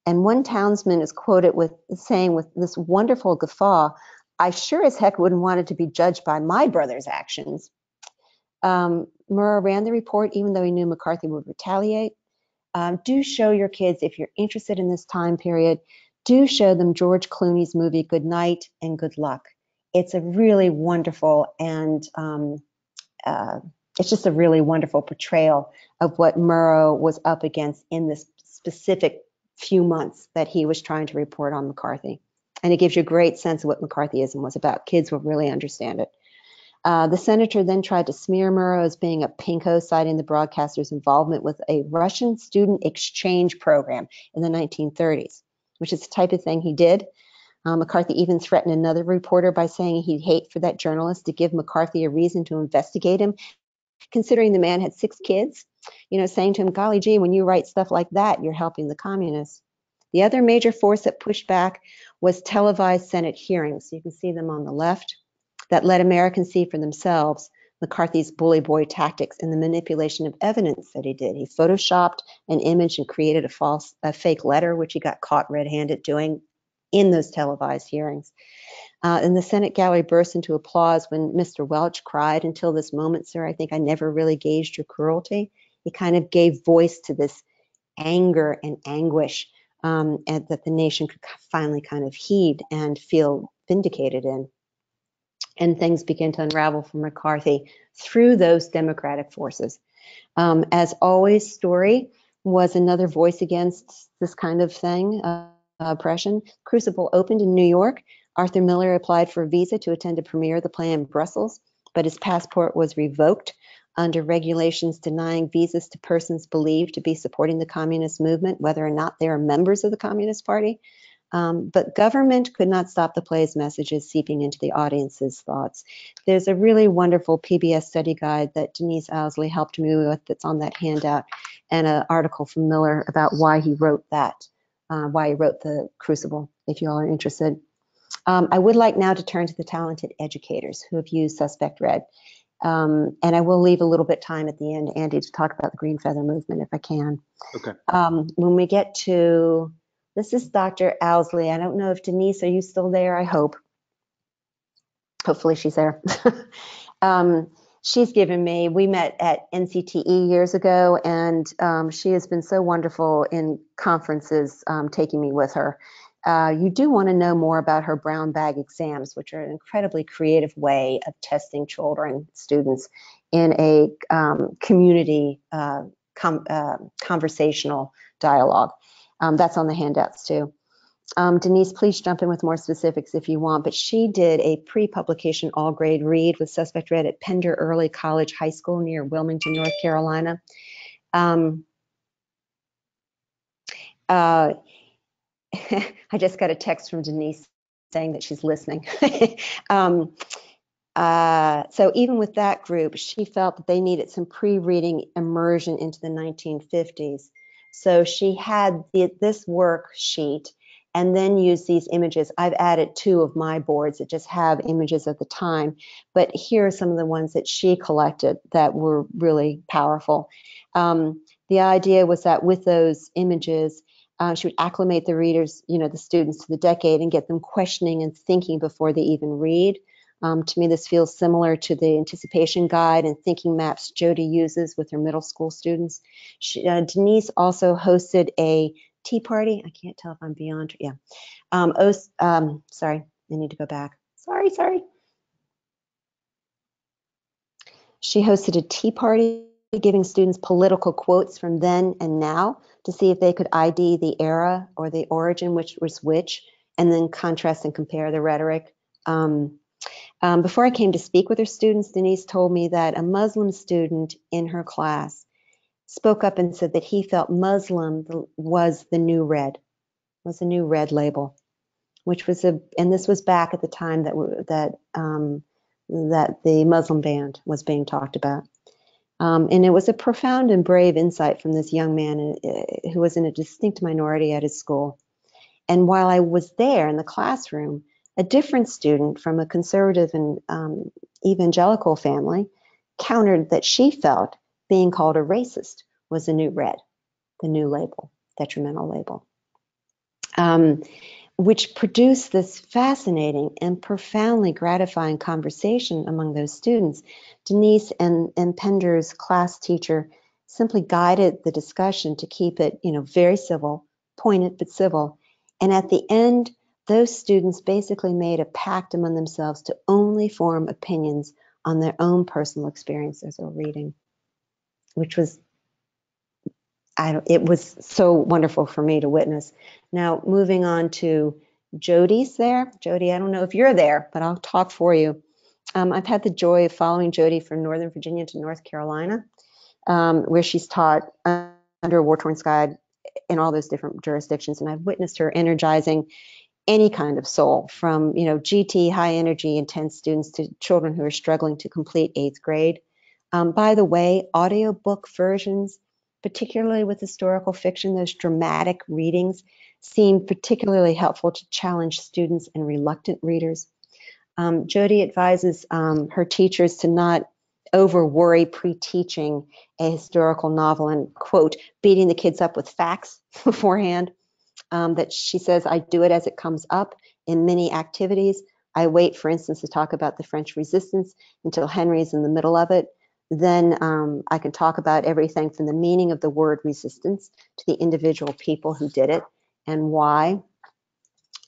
And one townsman is quoted with saying with this wonderful guffaw, "I sure as heck wouldn't want it to be judged by my brother's actions." Murrow ran the report even though he knew McCarthy would retaliate. Do show your kids, if you're interested in this time period, do show them George Clooney's movie Good Night and Good Luck. It's a really wonderful and it's just a really wonderful portrayal of what Murrow was up against in this specific few months that he was trying to report on McCarthy. And it gives you a great sense of what McCarthyism was about. Kids will really understand it. The senator then tried to smear Murrow as being a pinko, citing the broadcaster's involvement with a Russian student exchange program in the 1930s, which is the type of thing he did. McCarthy even threatened another reporter by saying he'd hate for that journalist to give McCarthy a reason to investigate him, considering the man had 6 kids, saying to him, "Golly gee, when you write stuff like that, you're helping the communists." The other major force that pushed back was televised Senate hearings. You can see them on the left, that let Americans see for themselves McCarthy's bully boy tactics and the manipulation of evidence that he did. He photoshopped an image and created a fake letter, which he got caught red-handed doing in those televised hearings. And the Senate gallery burst into applause when Mr. Welch cried, "Until this moment, sir, I think I never really gauged your cruelty." He kind of gave voice to this anger and anguish and that the nation could finally kind of heed and feel vindicated in. And things began to unravel for McCarthy through those democratic forces. As always, Story was another voice against this kind of thing, oppression. Crucible opened in New York. Arthur Miller applied for a visa to attend a premiere of the play in Brussels, but his passport was revoked under regulations denying visas to persons believed to be supporting the communist movement, whether or not they are members of the Communist Party. But government could not stop the play's messages seeping into the audience's thoughts. There's a really wonderful PBS study guide that Denise Owsley helped me with that's on that handout, and an article from Miller about why he wrote that, why he wrote The Crucible, if you all are interested. I would like now to turn to the talented educators who have used Suspect Red. And I will leave a little bit time at the end, Andy, to talk about the Green Feather Movement if I can. Okay. When we get to, this is Dr. Owsley. I don't know if Denise, are you still there? I hope. Hopefully she's there. She's given me, we met at NCTE years ago, and she has been so wonderful in conferences, taking me with her. You do want to know more about her brown bag exams, which are an incredibly creative way of testing children, students, in a community conversational dialogue. That's on the handouts too. Denise, please jump in with more specifics if you want, but she did a pre-publication all-grade read with suspect read at Pender Early College High School near Wilmington, North Carolina. I just got a text from Denise saying that she's listening. So even with that group, she felt that they needed some pre-reading immersion into the 1950s. So she had this worksheet and then used these images. I've added 2 of my boards that just have images of the time, but here are some of the ones that she collected that were really powerful. The idea was that with those images, she would acclimate the readers, the students to the decade and get them questioning and thinking before they even read. To me, this feels similar to the anticipation guide and thinking maps Jody uses with her middle school students. Denise also hosted a tea party. I can't tell if I'm beyond. Yeah. Sorry, I need to go back. Sorry. She hosted a tea party giving students political quotes from then and now to see if they could ID the era or the origin, which was which, and then contrast and compare the rhetoric. Before I came to speak with her students, Denise told me that a Muslim student in her class spoke up and said that he felt Muslim was the new red, was a new red label, which was and this was back at the time that the Muslim ban was being talked about. And it was a profound and brave insight from this young man who was in a distinct minority at his school. And while I was there in the classroom, a different student from a conservative and evangelical family countered that she felt being called a racist was a new red, the new label, detrimental label, which produced this fascinating and profoundly gratifying conversation among those students. Denise and Pender's class teacher simply guided the discussion to keep it, very civil, pointed but civil. And at the end, those students basically made a pact among themselves to only form opinions on their own personal experiences or reading, which was, it was so wonderful for me to witness. Now, moving on to Jody's there. Jody, I don't know if you're there, but I'll talk for you. I've had the joy of following Jody from Northern Virginia to North Carolina, where she's taught under a war-torn sky in all those different jurisdictions, and I've witnessed her energizing any kind of soul, from GT, high energy, intense students, to children who are struggling to complete 8th grade. By the way, audiobook versions, particularly with historical fiction, those dramatic readings seem particularly helpful to challenge students and reluctant readers. Jody advises her teachers to not over-worry pre-teaching a historical novel and, quote, beating the kids up with facts beforehand. That she says, I do it as it comes up in many activities. I wait, for instance, to talk about the French Resistance until Henry's in the middle of it. Then I can talk about everything from the meaning of the word resistance to the individual people who did it and why.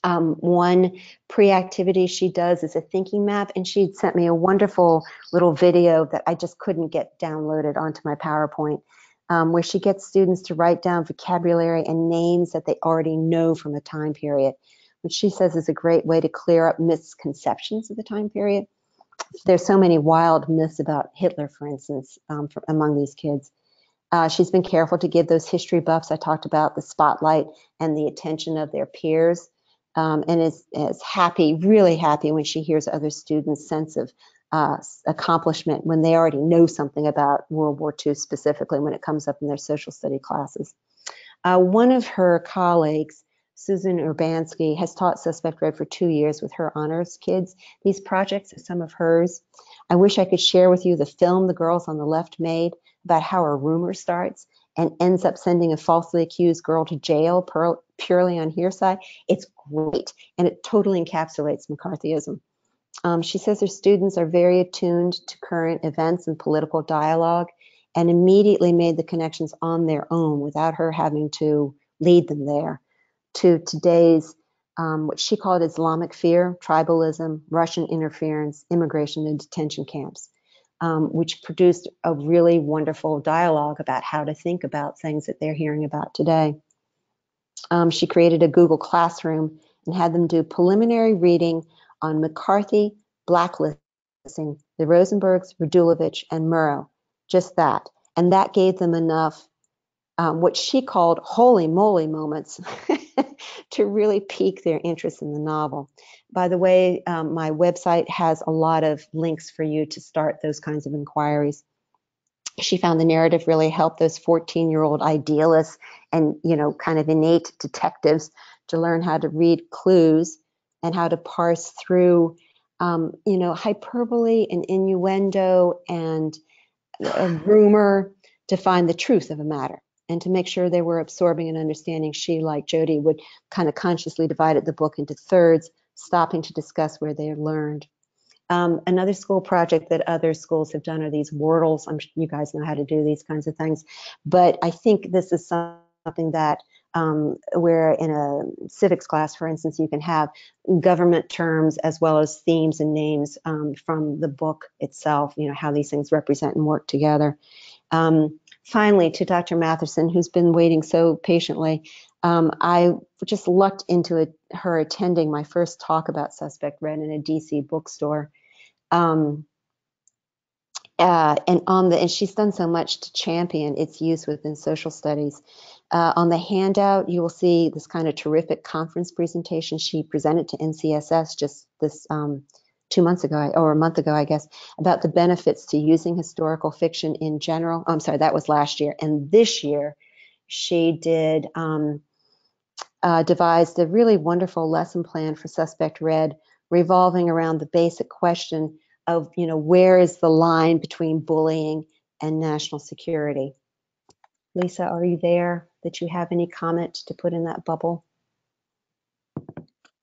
One pre-activity she does is a thinking map, and she'd sent me a wonderful little video that I just couldn't get downloaded onto my PowerPoint, where she gets students to write down vocabulary and names that they already know from a time period, which she says is a great way to clear up misconceptions of the time period. There's so many wild myths about Hitler, for instance, among these kids. She's been careful to give those history buffs I talked about the spotlight and the attention of their peers, and is happy, really happy, when she hears other students' sense of accomplishment when they already know something about World War II, specifically when it comes up in their social study classes. One of her colleagues, Susan Urbanski, has taught Suspect Red for 2 years with her honors kids. These projects are some of hers. I wish I could share with you the film the girls on the left made about how a rumor starts and ends up sending a falsely accused girl to jail purely on hearsay. It's great, and it totally encapsulates McCarthyism. She says her students are very attuned to current events and political dialogue, and immediately made the connections on their own without her having to lead them there to today's, what she called Islamic fear, tribalism, Russian interference, immigration, and detention camps, which produced a really wonderful dialogue about how to think about things that they're hearing about today. She created a Google Classroom and had them do preliminary reading on McCarthy, blacklisting, the Rosenbergs, Radulovich, and Murrow. Just that. And that gave them enough, what she called holy moly moments, to really pique their interest in the novel. By the way, my website has a lot of links for you to start those kinds of inquiries. She found the narrative really helped those 14-year-old idealists and, kind of innate detectives to learn how to read clues and how to parse through, hyperbole and innuendo and a rumor to find the truth of a matter and to make sure they were absorbing and understanding. She, like Jody, would kind of consciously divided the book into thirds, stopping to discuss where they learned. Another school project that other schools have done are these wordles. I'm sure you guys know how to do these kinds of things, but I think this is something that where in a civics class, for instance, you can have government terms as well as themes and names from the book itself, how these things represent and work together. Finally, to Dr. Matherson, who's been waiting so patiently, I just lucked into her attending my first talk about Suspect Red in a DC bookstore. And she's done so much to champion its use within social studies. On the handout, you will see this kind of terrific conference presentation she presented to NCSS just this 2 months ago, or a month ago, I guess, about the benefits to using historical fiction in general. I'm sorry, that was last year. And this year, she did devised a really wonderful lesson plan for Suspect Red, revolving around the basic question of, where is the line between bullying and national security? Lisa, are you there? That you have any comment to put in that bubble?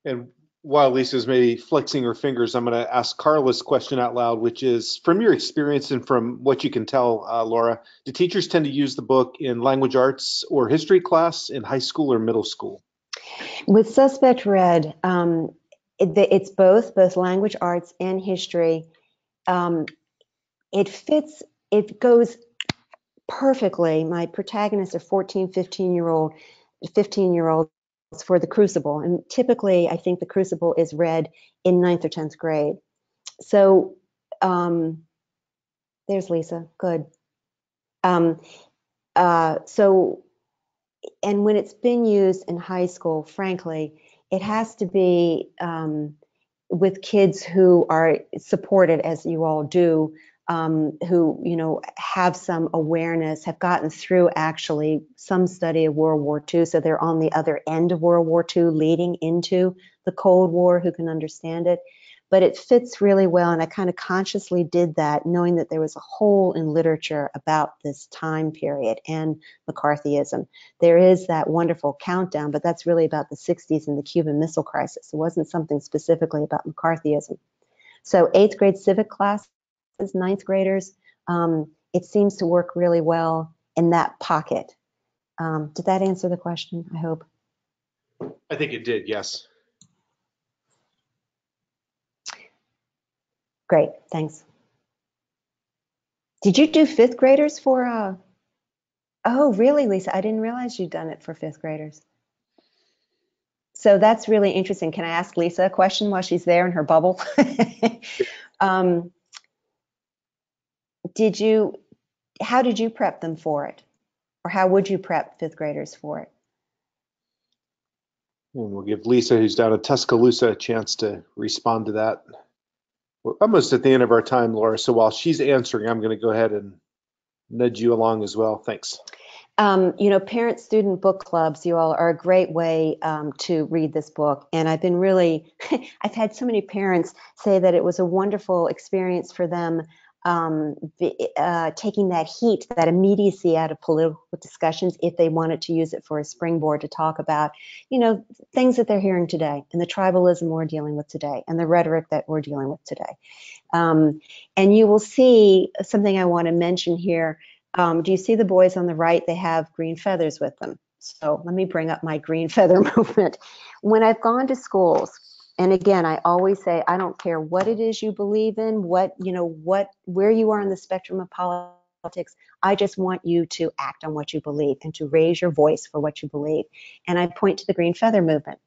And while Lisa's maybe flexing her fingers, I'm going to ask Carla's question out loud, which is, from your experience and from what you can tell, Laura, do teachers tend to use the book in language arts or history class in high school or middle school? With Suspect Red, it's both language arts and history. It goes perfectly. My protagonists are 14, 15-year-olds for the Crucible. And typically, I think the Crucible is read in 9th or 10th grade. So there's Lisa. Good. And when it's been used in high school, frankly, it has to be with kids who are supported, as you all do, who, have some awareness, have gotten through actually some study of World War II. So they're on the other end of World War II, leading into the Cold War, who can understand it. But it fits really well. And I kind of consciously did that, knowing that there was a hole in literature about this time period and McCarthyism. There is that wonderful countdown, but that's really about the 60s and the Cuban Missile Crisis. It wasn't something specifically about McCarthyism. So 8th grade civic class, 9th graders, it seems to work really well in that pocket. Did that answer the question? I hope. I think it did, yes. Great, thanks. Did you do 5th graders for, oh, really, Lisa? I didn't realize you'd done it for 5th graders. So that's really interesting. Can I ask Lisa a question while she's there in her bubble? How did you prep them for it? Or how would you prep 5th graders for it? And we'll give Lisa, who's down in Tuscaloosa, a chance to respond to that. We're almost at the end of our time, Laura. So while she's answering, I'm going to go ahead and nudge you along as well. Thanks. Parent-student book clubs, you all are a great way to read this book. And I've been really, I've had so many parents say that it was a wonderful experience for them taking that heat, that immediacy out of political discussions if they wanted to use it for a springboard to talk about, things that they're hearing today and the tribalism we're dealing with today and the rhetoric that we're dealing with today. And you will see something I want to mention here. Do you see the boys on the right? They have green feathers with them. So let me bring up my green feather movement. When I've gone to schools, and again, I always say, I don't care what it is you believe in, where you are on the spectrum of politics. I just want you to act on what you believe and to raise your voice for what you believe. And I point to the Green Feather movement,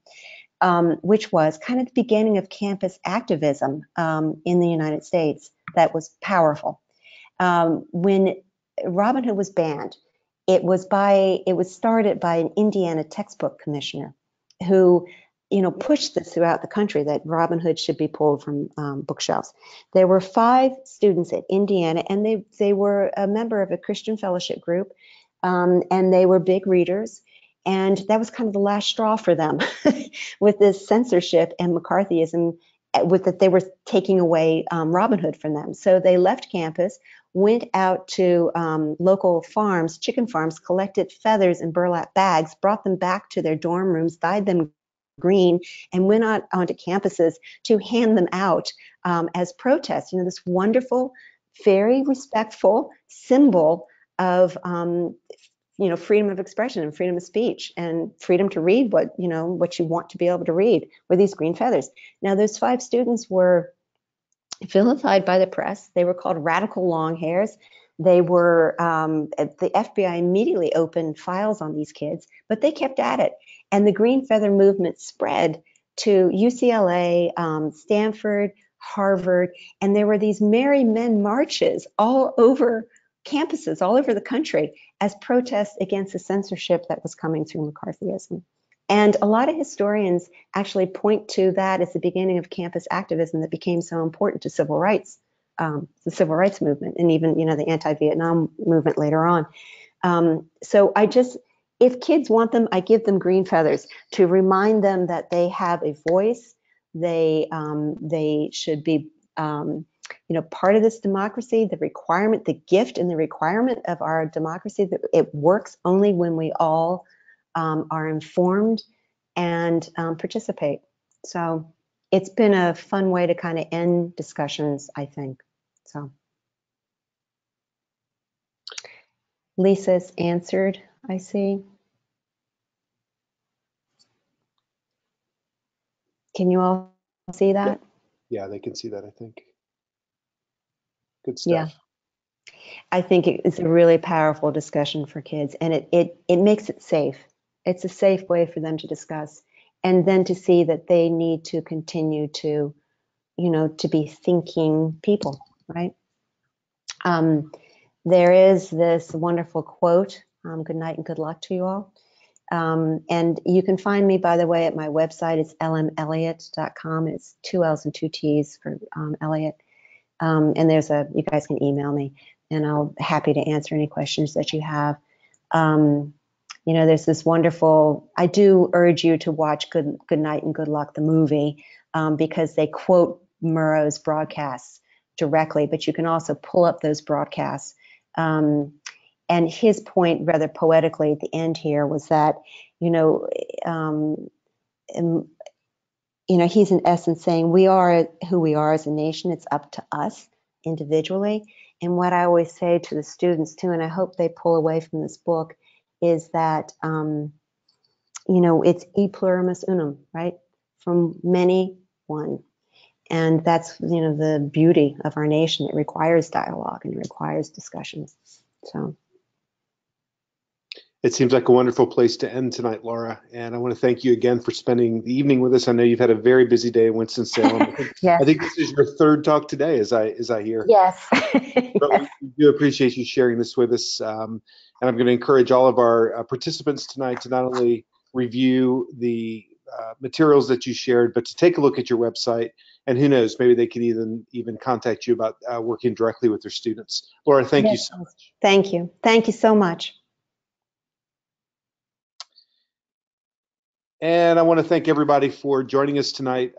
which was kind of the beginning of campus activism in the United States that was powerful. When Robin Hood was banned, it was started by an Indiana textbook commissioner who, pushed this throughout the country that Robin Hood should be pulled from bookshelves. There were 5 students at Indiana, and they were a member of a Christian fellowship group, and they were big readers. And that was kind of the last straw for them with this censorship and McCarthyism, with that they were taking away Robin Hood from them. So they left campus, went out to local farms, chicken farms, collected feathers in burlap bags, brought them back to their dorm rooms, dyed them green, and went out onto campuses to hand them out as protests. This wonderful, very respectful symbol of freedom of expression and freedom of speech and freedom to read what you want to be able to read, were these green feathers. Now, those 5 students were vilified by the press. They were called radical long hairs. They were, the FBI immediately opened files on these kids, but they kept at it. And the Green Feather movement spread to UCLA, Stanford, Harvard, and there were these Merry Men marches all over campuses, all over the country, as protests against the censorship that was coming through McCarthyism. And a lot of historians actually point to that as the beginning of campus activism that became so important to civil rights, the civil rights movement, and even the anti-Vietnam movement later on. So if kids want them, I give them green feathers to remind them that they have a voice. They should be part of this democracy. The requirement, the gift and the requirement of our democracy, that it works only when we all are informed and participate. So it's been a fun way to kind of end discussions, I think. So Lisa's answered, I see. Can you all see that? Yeah, they can see that, I think. Good stuff. Yeah. I think it's a really powerful discussion for kids, and it makes it safe. It's a safe way for them to discuss, and then to see that they need to continue to, to be thinking people, right? There is this wonderful quote, good night and good luck to you all. And you can find me, by the way, at my website. It's lmelliot.com. It's 2 L's and 2 T's for Eliot. And you guys can email me, and I'll happy to answer any questions that you have. There's this wonderful, I do urge you to watch Good Night and Good Luck, the movie, because they quote Murrow's broadcasts directly, but you can also pull up those broadcasts. And his point, rather poetically at the end here, was that, he's in essence saying we are who we are as a nation. It's up to us individually. And what I always say to the students too, and I hope they pull away from this book, is that, it's e plurimis unum, right? From many, one. And that's, the beauty of our nation. It requires dialogue and it requires discussion. So. It seems like a wonderful place to end tonight, Laura. And I want to thank you again for spending the evening with us. I know you've had a very busy day in Winston-Salem. Yes. I think this is your 3rd talk today, as I hear. Yes. But we do appreciate you sharing this with us. And I'm going to encourage all of our participants tonight to not only review the materials that you shared, but to take a look at your website. And who knows, maybe they can even contact you about working directly with their students. Laura, thank you so much. Thank you. Thank you so much. And I want to thank everybody for joining us tonight.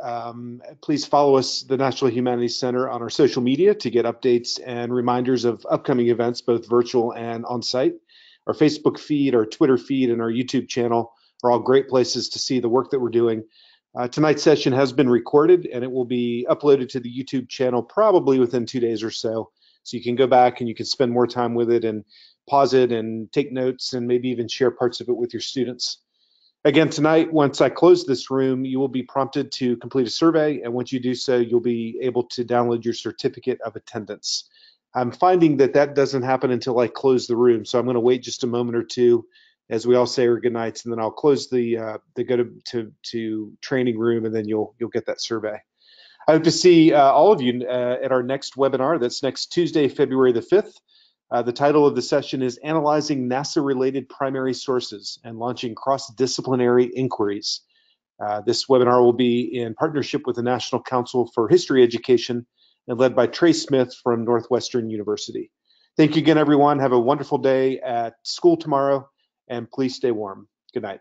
Please follow us, the National Humanities Center, on our social media to get updates and reminders of upcoming events, both virtual and on-site. Our Facebook feed, our Twitter feed, and our YouTube channel are all great places to see the work that we're doing. Tonight's session has been recorded, and it will be uploaded to the YouTube channel probably within 2 days or so. So you can go back and you can spend more time with it and pause it and take notes and maybe even share parts of it with your students. Again, tonight, once I close this room, you will be prompted to complete a survey, and once you do so, you'll be able to download your certificate of attendance. I'm finding that that doesn't happen until I close the room. So I'm going to wait just a moment or two as we all say our good nights, and then I'll close the go to training room, and then you'll get that survey. I hope to see all of you at our next webinar. That's next Tuesday, February the 5th. The title of the session is Analyzing NASA-Related Primary Sources and Launching Cross-Disciplinary Inquiries. This webinar will be in partnership with the National Council for History Education and led by Trey Smith from Northwestern University. Thank you again, everyone. Have a wonderful day at school tomorrow, and please stay warm. Good night.